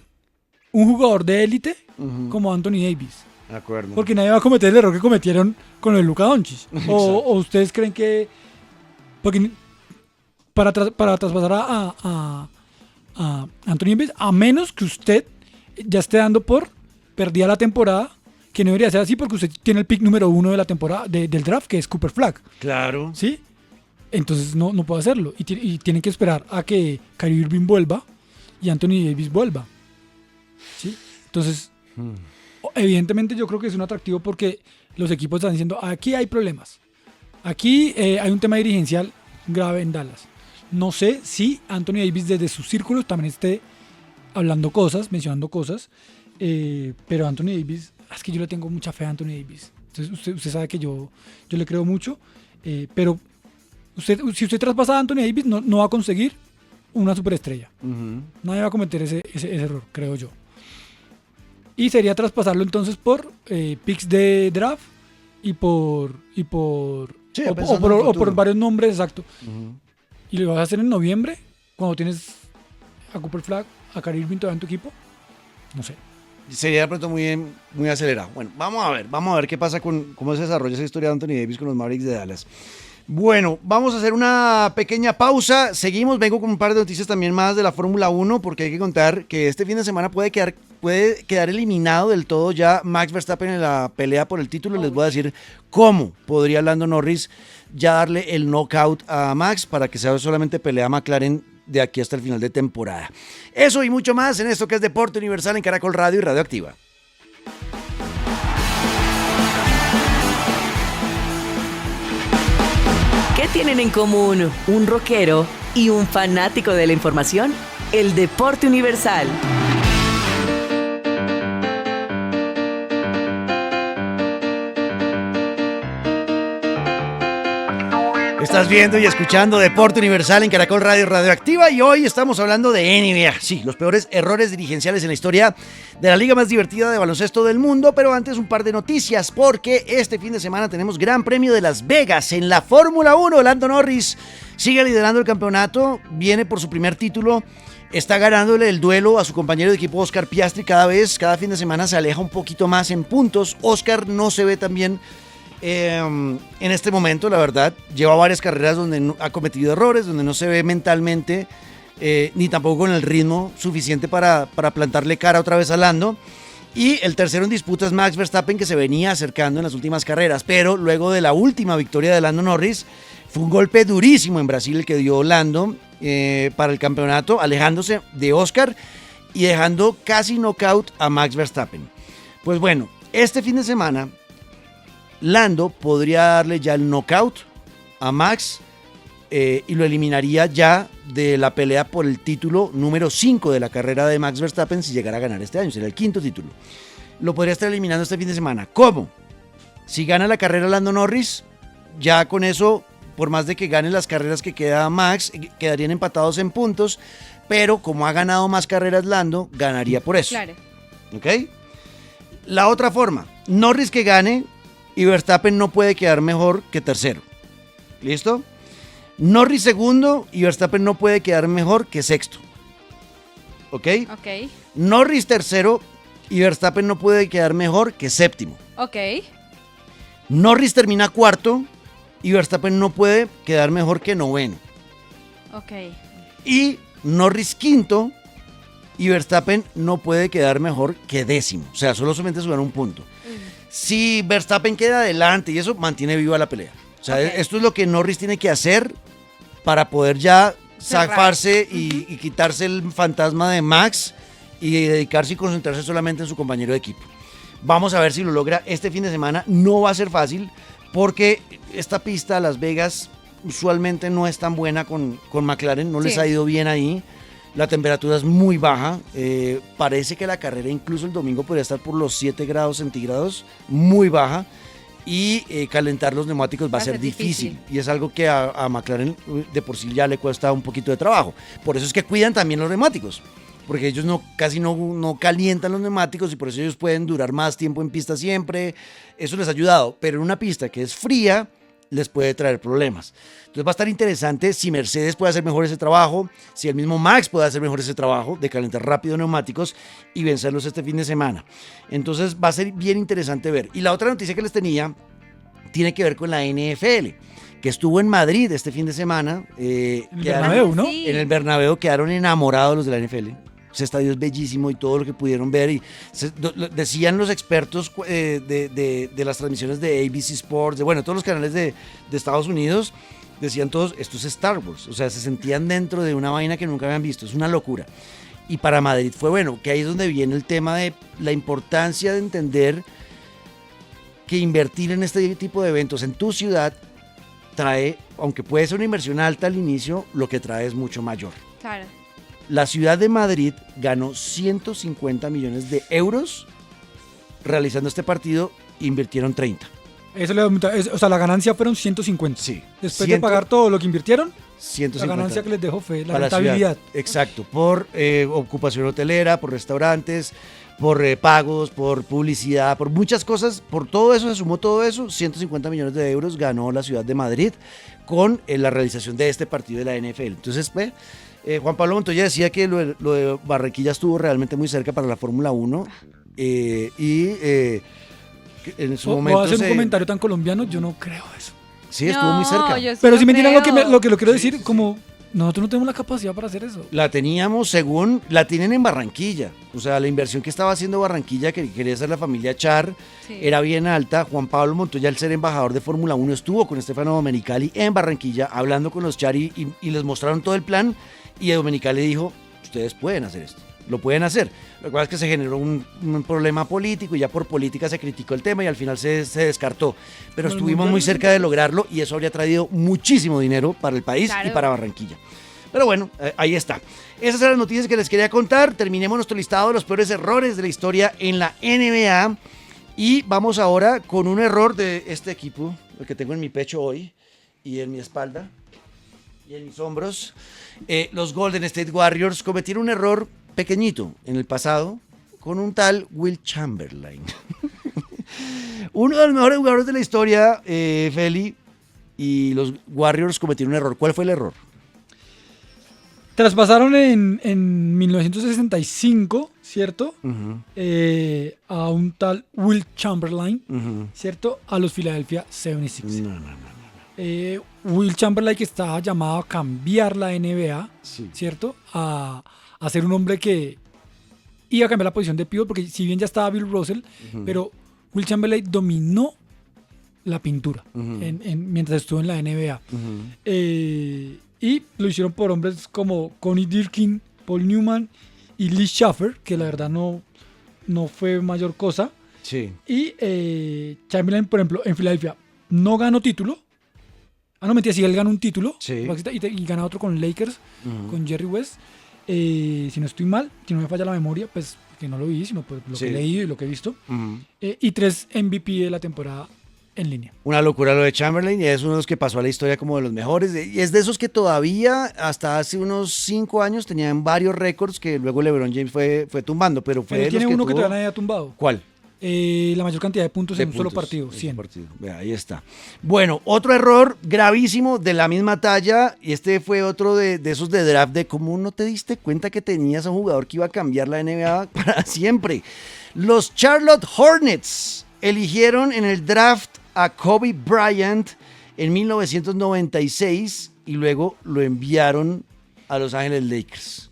Speaker 4: un jugador de élite
Speaker 2: ujú.
Speaker 4: como Anthony Davis.
Speaker 2: De acuerdo.
Speaker 4: Porque nadie va a cometer el error que cometieron con el Luka Doncic. O ustedes creen que... Porque para traspasar a Anthony Davis, a menos que usted ya esté dando por perdida la temporada, que no debería ser así porque usted tiene el pick número 1 de la temporada del draft, que es Cooper Flag,
Speaker 2: Claro.
Speaker 4: ¿sí? Entonces no puede hacerlo. Y tienen que esperar a que Kyrie Irving vuelva y Anthony Davis vuelva. ¿Sí? Entonces, evidentemente yo creo que es un atractivo porque los equipos están diciendo, aquí hay problemas. Aquí hay un tema dirigencial grave en Dallas. No sé si Anthony Davis desde sus círculos también esté hablando cosas, mencionando cosas, pero Anthony Davis, es que yo le tengo mucha fe a Anthony Davis. Entonces, usted sabe que yo le creo mucho, pero si usted traspasa a Anthony Davis no va a conseguir una superestrella. Nadie va a cometer ese error, creo yo. Y sería traspasarlo entonces por picks de draft y por varios nombres, exacto. Y lo vas a hacer en noviembre, cuando tienes a Cooper Flagg, a Kyrie Irving todavía en tu equipo. No sé.
Speaker 2: Sería de pronto muy acelerado. Bueno, vamos a ver qué pasa con cómo se desarrolla esa historia de Anthony Davis con los Mavericks de Dallas. Bueno, vamos a hacer una pequeña pausa. Seguimos, vengo con un par de noticias también más de la Fórmula 1, porque hay que contar que este fin de semana puede quedar eliminado del todo ya Max Verstappen en la pelea por el título. Les voy a decir cómo podría Lando Norris ya darle el knockout a Max para que sea solamente pelea McLaren de aquí hasta el final de temporada. Eso y mucho más en esto que es Deporte Universal en Caracol Radio y Radio Activa.
Speaker 1: ¿Qué tienen en común un rockero y un fanático de la información? El Deporte Universal.
Speaker 2: Estás viendo y escuchando Deporte Universal en Caracol Radio Radioactiva y hoy estamos hablando de NBA. Sí, los peores errores dirigenciales en la historia de la liga más divertida de baloncesto del mundo, pero antes un par de noticias porque este fin de semana tenemos Gran Premio de Las Vegas en la Fórmula 1. Lando Norris sigue liderando el campeonato, viene por su primer título, está ganándole el duelo a su compañero de equipo Oscar Piastri cada fin de semana se aleja un poquito más en puntos. Oscar no se ve tan bien en este momento, la verdad, lleva varias carreras donde ha cometido errores, donde no se ve mentalmente ni tampoco con el ritmo suficiente para plantarle cara otra vez a Lando. Y el tercero en disputa es Max Verstappen, que se venía acercando en las últimas carreras, pero luego de la última victoria de Lando Norris, fue un golpe durísimo en Brasil el que dio Lando para el campeonato, alejándose de Oscar y dejando casi knockout a Max Verstappen. Pues bueno, este fin de semana Lando podría darle ya el knockout a Max y lo eliminaría ya de la pelea por el título número 5 de la carrera de Max Verstappen si llegara a ganar este año, sería el quinto título. Lo podría estar eliminando este fin de semana. ¿Cómo? Si gana la carrera Lando Norris, ya con eso, por más de que gane las carreras que queda Max, quedarían empatados en puntos, pero como ha ganado más carreras Lando, ganaría por eso.
Speaker 3: Claro.
Speaker 2: ¿Ok? La otra forma, Norris que gane y Verstappen no puede quedar mejor que tercero. ¿Listo? Norris segundo y Verstappen no puede quedar mejor que sexto. ¿Ok?
Speaker 3: Ok.
Speaker 2: Norris tercero y Verstappen no puede quedar mejor que séptimo.
Speaker 3: Ok.
Speaker 2: Norris termina cuarto y Verstappen no puede quedar mejor que noveno.
Speaker 3: Ok.
Speaker 2: Y Norris quinto y Verstappen no puede quedar mejor que décimo. O sea, solamente suban un punto. Si Verstappen queda adelante y eso mantiene viva la pelea. O sea, esto es lo que Norris tiene que hacer para poder ya zafarse y quitarse el fantasma de Max y dedicarse y concentrarse solamente en su compañero de equipo. Vamos a ver si lo logra este fin de semana. No va a ser fácil porque esta pista, Las Vegas, usualmente no es tan buena con McLaren. No les ha ido bien ahí. La temperatura es muy baja, parece que la carrera incluso el domingo podría estar por los 7 grados centígrados, muy baja, y calentar los neumáticos va a ser difícil. Y es algo que a McLaren de por sí ya le cuesta un poquito de trabajo. Por eso es que cuidan también los neumáticos, porque ellos casi no calientan los neumáticos y por eso ellos pueden durar más tiempo en pista siempre. Eso les ha ayudado, pero en una pista que es fría les puede traer problemas. Entonces va a estar interesante si Mercedes puede hacer mejor ese trabajo, si el mismo Max puede hacer mejor ese trabajo de calentar rápido neumáticos y vencerlos este fin de semana. Entonces va a ser bien interesante ver. Y la otra noticia que les tenía tiene que ver con la NFL, que estuvo en Madrid este fin de semana.
Speaker 4: En el Bernabéu, ¿no?
Speaker 3: Sí.
Speaker 2: En el Bernabéu quedaron enamorados los de la NFL. Ese estadio es bellísimo y todo lo que pudieron ver. Y decían los expertos de las transmisiones de ABC Sports, todos los canales de Estados Unidos, decían todos, esto es Star Wars. O sea, se sentían dentro de una vaina que nunca habían visto. Es una locura. y para Madrid fue bueno, que ahí es donde viene el tema de la importancia de entender que invertir en este tipo de eventos en tu ciudad trae, aunque puede ser una inversión alta al inicio, lo que trae es mucho mayor.
Speaker 3: Claro.
Speaker 2: La ciudad de Madrid ganó 150 millones de euros realizando este partido, invirtieron 30.
Speaker 4: Eso le aumenta, o sea, la ganancia fueron 150.
Speaker 2: Sí.
Speaker 4: Después de pagar todo lo que invirtieron,
Speaker 2: 150.
Speaker 4: la ganancia que les dejó fue la
Speaker 2: para
Speaker 4: rentabilidad.
Speaker 2: ciudad. Exacto, por ocupación hotelera, por restaurantes, por pagos, por publicidad, por muchas cosas, por todo eso, se sumó todo eso, 150 millones de euros ganó la ciudad de Madrid con la realización de este partido de la NFL. Entonces, Juan Pablo Montoya decía que lo de Barranquilla estuvo realmente muy cerca para la Fórmula 1 en su momento...
Speaker 4: ¿Puedo hacer un comentario tan colombiano? Yo no creo eso.
Speaker 2: Sí, estuvo muy cerca.
Speaker 3: Yo sí
Speaker 4: Pero
Speaker 3: lo
Speaker 4: si me entienden
Speaker 3: creo.
Speaker 4: lo que quiero decir, como nosotros no tenemos la capacidad para hacer eso.
Speaker 2: La teníamos según, la tienen en Barranquilla. O sea, la inversión que estaba haciendo Barranquilla, que quería hacer la familia Char,
Speaker 3: Sí.
Speaker 2: era bien alta. Juan Pablo Montoya, al ser embajador de Fórmula 1, estuvo con Stefano Domenicali en Barranquilla, hablando con los Char y les mostraron todo el plan. Y Domenicali dijo, ustedes pueden hacer esto, lo pueden hacer. Lo que pasa es que se generó un problema político y ya por política se criticó el tema y al final se descartó. Pero
Speaker 4: Como el
Speaker 2: estuvimos
Speaker 4: Mundial
Speaker 2: muy
Speaker 4: de
Speaker 2: cerca de lograrlo y eso habría traído muchísimo dinero para el país
Speaker 3: Claro.
Speaker 2: y para Barranquilla. Pero bueno, ahí está. Esas eran las noticias que les quería contar. Terminemos nuestro listado de los peores errores de la historia en la NBA. Y vamos ahora con un error de este equipo, el que tengo en mi pecho hoy y en mi espalda y en mis hombros. Los Golden State Warriors cometieron un error pequeñito en el pasado con un tal Will Chamberlain. Uno de los mejores jugadores de la historia, Feli, y los Warriors cometieron un error. ¿Cuál fue el error?
Speaker 4: Traspasaron en 1965, ¿cierto?
Speaker 2: Uh-huh,
Speaker 4: A un tal Will Chamberlain,
Speaker 2: uh-huh.
Speaker 4: ¿cierto? A los Philadelphia 76ers.
Speaker 2: No.
Speaker 4: Will Chamberlain, que estaba llamado a cambiar la NBA,
Speaker 2: Sí.
Speaker 4: ¿cierto? A ser un hombre que iba a cambiar la posición de pivot, porque si bien ya estaba Bill Russell,
Speaker 2: Ujú.
Speaker 4: pero Will Chamberlain dominó la pintura
Speaker 2: Ujú.
Speaker 4: mientras estuvo en la NBA.
Speaker 2: Uh-huh.
Speaker 4: Y lo hicieron por hombres como Connie Dirkin, Paul Newman y Lee Schaffer, que la verdad no fue mayor cosa.
Speaker 2: Sí.
Speaker 4: Y Chamberlain, por ejemplo, en Filadelfia no ganó título. No, mentira, sí, él ganó un título.
Speaker 2: Sí.
Speaker 4: Y gana otro con Lakers,
Speaker 2: Ujú.
Speaker 4: con Jerry West. Si no estoy mal, si no me falla la memoria, pues que no lo vi, sino pues, lo
Speaker 2: Sí.
Speaker 4: que he leído y lo que he visto.
Speaker 2: Ujú.
Speaker 4: Y 3 MVP de la temporada en línea.
Speaker 2: Una locura lo de Chamberlain y es uno de los que pasó a la historia como de los mejores. Y es de esos que todavía, hasta hace unos 5 años, tenían varios récords que luego LeBron James fue tumbando. Pero fue
Speaker 4: Pero
Speaker 2: de
Speaker 4: tiene
Speaker 2: los que
Speaker 4: uno que
Speaker 2: tuvo...
Speaker 4: todavía nadie ha tumbado.
Speaker 2: ¿Cuál?
Speaker 4: La mayor cantidad de puntos
Speaker 2: De
Speaker 4: en un solo
Speaker 2: puntos,
Speaker 4: partido,
Speaker 2: en
Speaker 4: 100.
Speaker 2: un partido. Vea, ahí está. Bueno, otro error gravísimo de la misma talla, y este fue otro de esos de draft, de cómo no te diste cuenta que tenías a un jugador que iba a cambiar la NBA para siempre. Los Charlotte Hornets eligieron en el draft a Kobe Bryant en 1996 y luego lo enviaron a Los Ángeles Lakers.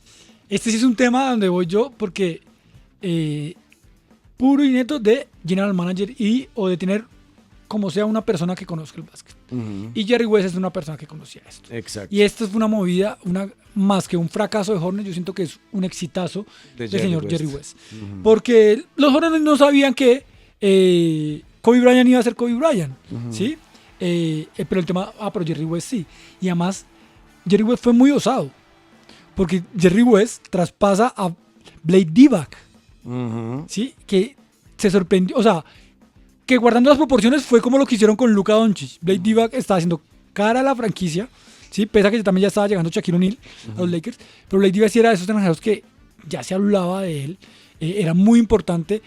Speaker 4: Este sí es un tema donde voy yo porque puro y neto de general manager o de tener como sea una persona que conozca el básquet.
Speaker 2: Ujú.
Speaker 4: Y Jerry West es una persona que conocía esto.
Speaker 2: Exacto.
Speaker 4: Y esto es una movida, más que un fracaso de Hornets, yo siento que es un exitazo
Speaker 2: De
Speaker 4: del
Speaker 2: Jerry
Speaker 4: señor
Speaker 2: West.
Speaker 4: Jerry West.
Speaker 2: Ujú.
Speaker 4: Porque los Hornets no sabían que Kobe Bryant iba a ser Kobe Bryant, ¿sí? Pero el tema, pero Jerry West sí. Y además, Jerry West fue muy osado. Porque Jerry West traspasa a Blake Divac,
Speaker 2: Ujú.
Speaker 4: ¿sí? Que se sorprendió, o sea, que guardando las proporciones fue como lo que hicieron con Luka Doncic. Blake Divac estaba haciendo cara a la franquicia, ¿sí? Pese a que también ya estaba llegando Shaquille O'Neal a los Lakers, pero Blake Divac sí era de esos extranjeros que ya se hablaba de él, era muy importante,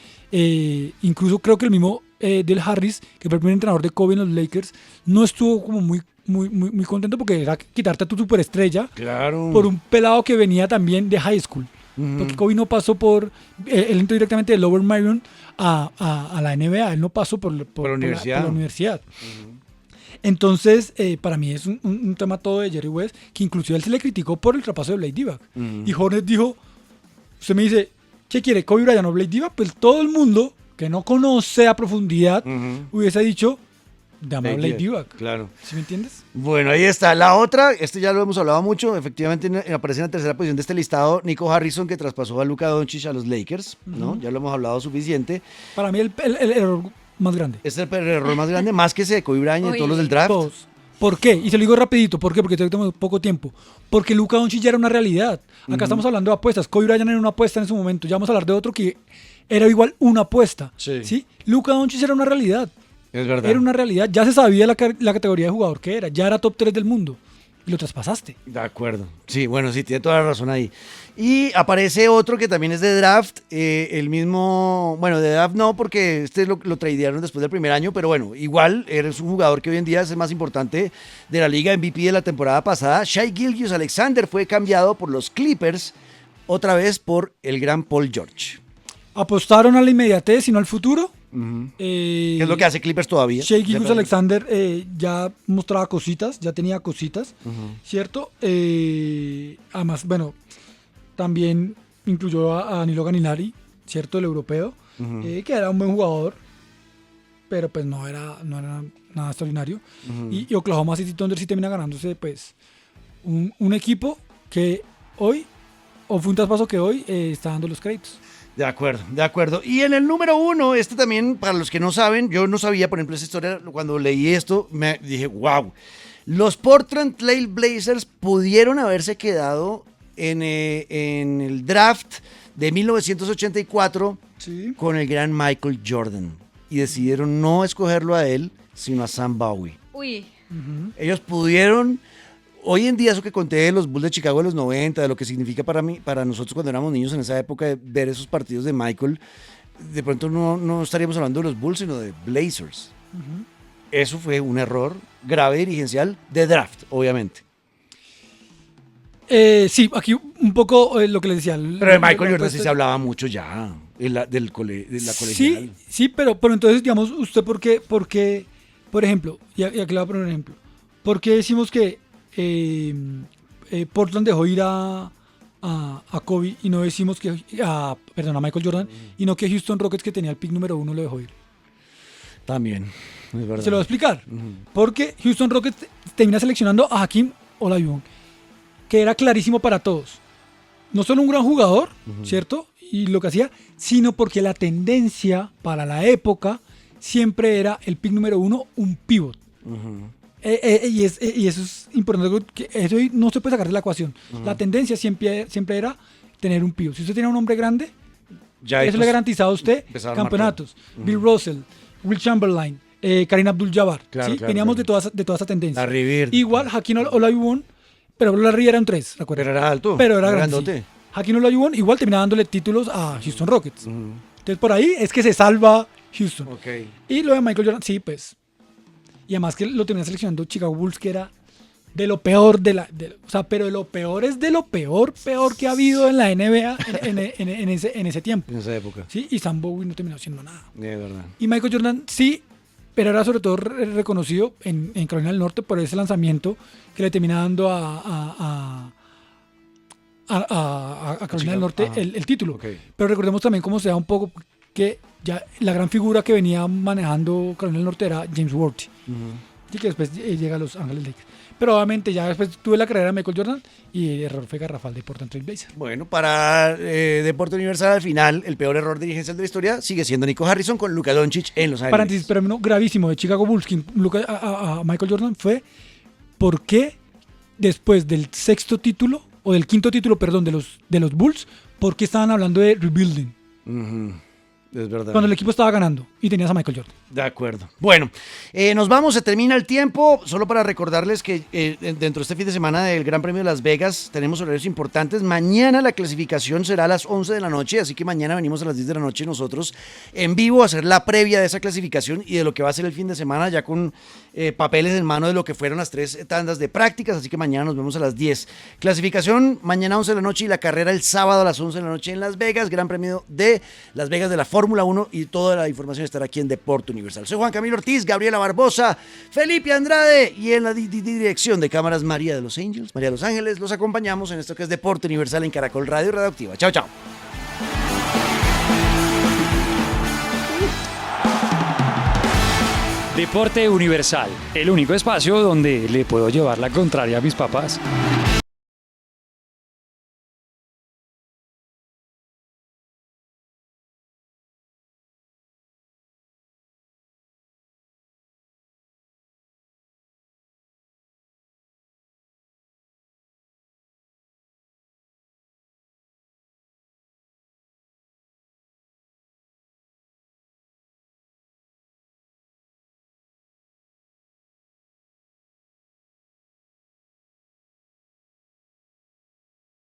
Speaker 4: incluso creo que el mismo Del Harris, que fue el primer entrenador de Kobe en los Lakers, no estuvo como muy contento porque era quitarte a tu superestrella
Speaker 2: Claro.
Speaker 4: por un pelado que venía también de high school.
Speaker 2: Ujú.
Speaker 4: Porque Kobe no pasó por... él entró directamente de Lower Merion a la NBA. Él no pasó por la
Speaker 2: universidad.
Speaker 4: universidad. Entonces, para mí es un tema todo de Jerry West, que inclusive él se le criticó por el traspaso de Blake Divac.
Speaker 2: Ujú.
Speaker 4: Y Hornets dijo, usted me dice, ¿qué quiere, Kobe Bryant o Blake Divac? Pues todo el mundo que no conoce a profundidad
Speaker 2: Ujú.
Speaker 4: hubiese dicho, llamado Lady Divac.
Speaker 2: Claro.
Speaker 4: ¿Sí me entiendes?
Speaker 2: Bueno, ahí está. La otra, ya lo hemos hablado mucho, efectivamente aparece en la tercera posición de este listado Nico Harrison, que traspasó a Luka Doncic a los Lakers, ¿no? Ya lo hemos hablado suficiente.
Speaker 4: Para mí el error más grande.
Speaker 2: Es el error más grande, más que ese de Kobe Bryant y todos los del draft.
Speaker 4: Todos. ¿Por qué? Y se lo digo rapidito. ¿Por qué? Porque tenemos poco tiempo. Porque Luka Doncic ya era una realidad. Acá estamos hablando de apuestas. Kobe Bryant era una apuesta en ese momento. Ya vamos a hablar de otro que era igual una apuesta.
Speaker 2: Sí.
Speaker 4: Luka Doncic era una realidad.
Speaker 2: Es verdad.
Speaker 4: Era una realidad. Ya se sabía la categoría de jugador que era. Ya era top 3 del mundo. Y lo traspasaste.
Speaker 2: De acuerdo. Sí, bueno, sí, tiene toda la razón ahí. Y aparece otro que también es de draft, el mismo, bueno, de draft no, porque lo tradearon después del primer año, pero bueno, igual eres un jugador que hoy en día es el más importante de la liga, MVP de la temporada pasada. Shai Gilgeous-Alexander fue cambiado por los Clippers, otra vez por el gran Paul George.
Speaker 4: Apostaron a la inmediatez y no al futuro.
Speaker 2: ¿Qué es lo que hace Clippers todavía?
Speaker 4: Shai Gilgeous-Alexander ya mostraba cositas, ya tenía cositas, ¿cierto? Además, bueno, también incluyó a Danilo Gallinari, ¿cierto? El europeo, que era un buen jugador, pero pues no era nada extraordinario. Y Oklahoma City Thunder sí termina ganándose, pues, un equipo que hoy, o fue un traspaso que hoy está dando los créditos.
Speaker 2: De acuerdo. Y en el número 1, también, para los que no saben, yo no sabía, por ejemplo, esa historia, cuando leí esto, me dije, wow, los Portland Trail Blazers pudieron haberse quedado en el draft de 1984 con el gran Michael Jordan. Y decidieron no escogerlo a él, sino a Sam Bowie.
Speaker 3: Uy.
Speaker 2: Ellos pudieron... Hoy en día, eso que conté de los Bulls de Chicago de los 90, de lo que significa para nosotros cuando éramos niños en esa época, de ver esos partidos de Michael, de pronto no estaríamos hablando de los Bulls, sino de Blazers. Eso fue un error grave dirigencial de draft, obviamente.
Speaker 4: Sí, aquí un poco lo que les decía.
Speaker 2: Pero de Michael Jordan sí se hablaba mucho ya, de la colegial.
Speaker 4: Sí, pero entonces, digamos, usted, ¿por qué, por ejemplo, y aquí le voy a poner un ejemplo, ¿por qué decimos que Portland dejó ir a Kobe y no decimos que a Michael Jordan y no que Houston Rockets, que tenía el pick número 1, lo dejó ir?
Speaker 2: También, es verdad.
Speaker 4: Se lo voy a explicar. Porque Houston Rockets termina seleccionando a Hakeem Olajuwon, que era clarísimo para todos. No solo un gran jugador, ¿cierto? Y lo que hacía, sino porque la tendencia para la época siempre era el pick número 1, un pivot. Y eso es importante, que eso no se puede sacar de la ecuación. La tendencia siempre era tener un pivot. Si usted tiene un hombre grande,
Speaker 2: ya
Speaker 4: eso le garantizaba a usted campeonatos. Bill Russell, Will Chamberlain, Kareem Abdul-Jabbar.
Speaker 2: Claro,
Speaker 4: veníamos de toda esa tendencia.
Speaker 2: Larry
Speaker 4: Igual Hakeem Olajuwon, pero Larry era un 3, ¿recuerda?
Speaker 2: Pero era alto.
Speaker 4: Pero era
Speaker 2: grandote.
Speaker 4: Sí. Hakeem Olajuwon igual terminaba dándole títulos a Houston Rockets. Entonces por ahí es que se salva Houston. Y lo de Michael Jordan, sí, pues. Y además que lo termina seleccionando Chicago Bulls, que era de lo peor pero de lo peor es de lo peor que ha habido en la NBA en ese tiempo.
Speaker 2: En esa época.
Speaker 4: Sí, y Sam Bowie no terminó haciendo nada.
Speaker 2: De verdad.
Speaker 4: Y Michael Jordan sí, pero era sobre todo reconocido en Carolina del Norte por ese lanzamiento que le termina dando a Carolina del Norte el título. Pero recordemos también cómo se da un poco que ya la gran figura que venía manejando Carolina del Norte era James Worthy, y que después llega a Los Ángeles Lakers. Pero obviamente ya después tuve la carrera de Michael Jordan y el error fue garrafal de Portland Trail Blazers.
Speaker 2: Bueno, para Deporte Universal, al final, el peor error dirigencial de la historia sigue siendo Nico Harrison con Luka Doncic en Los Ángeles.
Speaker 4: Paréntesis, pero no, gravísimo de Chicago Bulls a Michael Jordan fue por qué después del sexto título, o del quinto título, perdón, de los Bulls, ¿por qué estaban hablando de rebuilding?
Speaker 2: Es verdad.
Speaker 4: Cuando el equipo estaba ganando y tenías a Michael Jordan.
Speaker 2: De acuerdo. Bueno, nos vamos, se termina el tiempo. Solo para recordarles que dentro de este fin de semana del Gran Premio de Las Vegas tenemos horarios importantes. Mañana la clasificación será a las 11 de la noche, así que mañana venimos a las 10 de la noche nosotros en vivo a hacer la previa de esa clasificación y de lo que va a ser el fin de semana, ya con papeles en mano de lo que fueron las 3 tandas de prácticas, así que mañana nos vemos a las 10. Clasificación mañana a 11 de la noche y la carrera el sábado a las 11 de la noche en Las Vegas, Gran Premio de Las Vegas de la Fórmula 1, y toda la información estará aquí en Deporte Universal. Soy Juan Camilo Ortiz, Gabriela Barbosa, Felipe Andrade y en la dirección de cámaras María de los Ángeles. Los acompañamos en esto que es Deporte Universal en Caracol Radio Radioactiva. Chao, chao.
Speaker 6: Deporte Universal, el único espacio donde le puedo llevar la contraria a mis papás.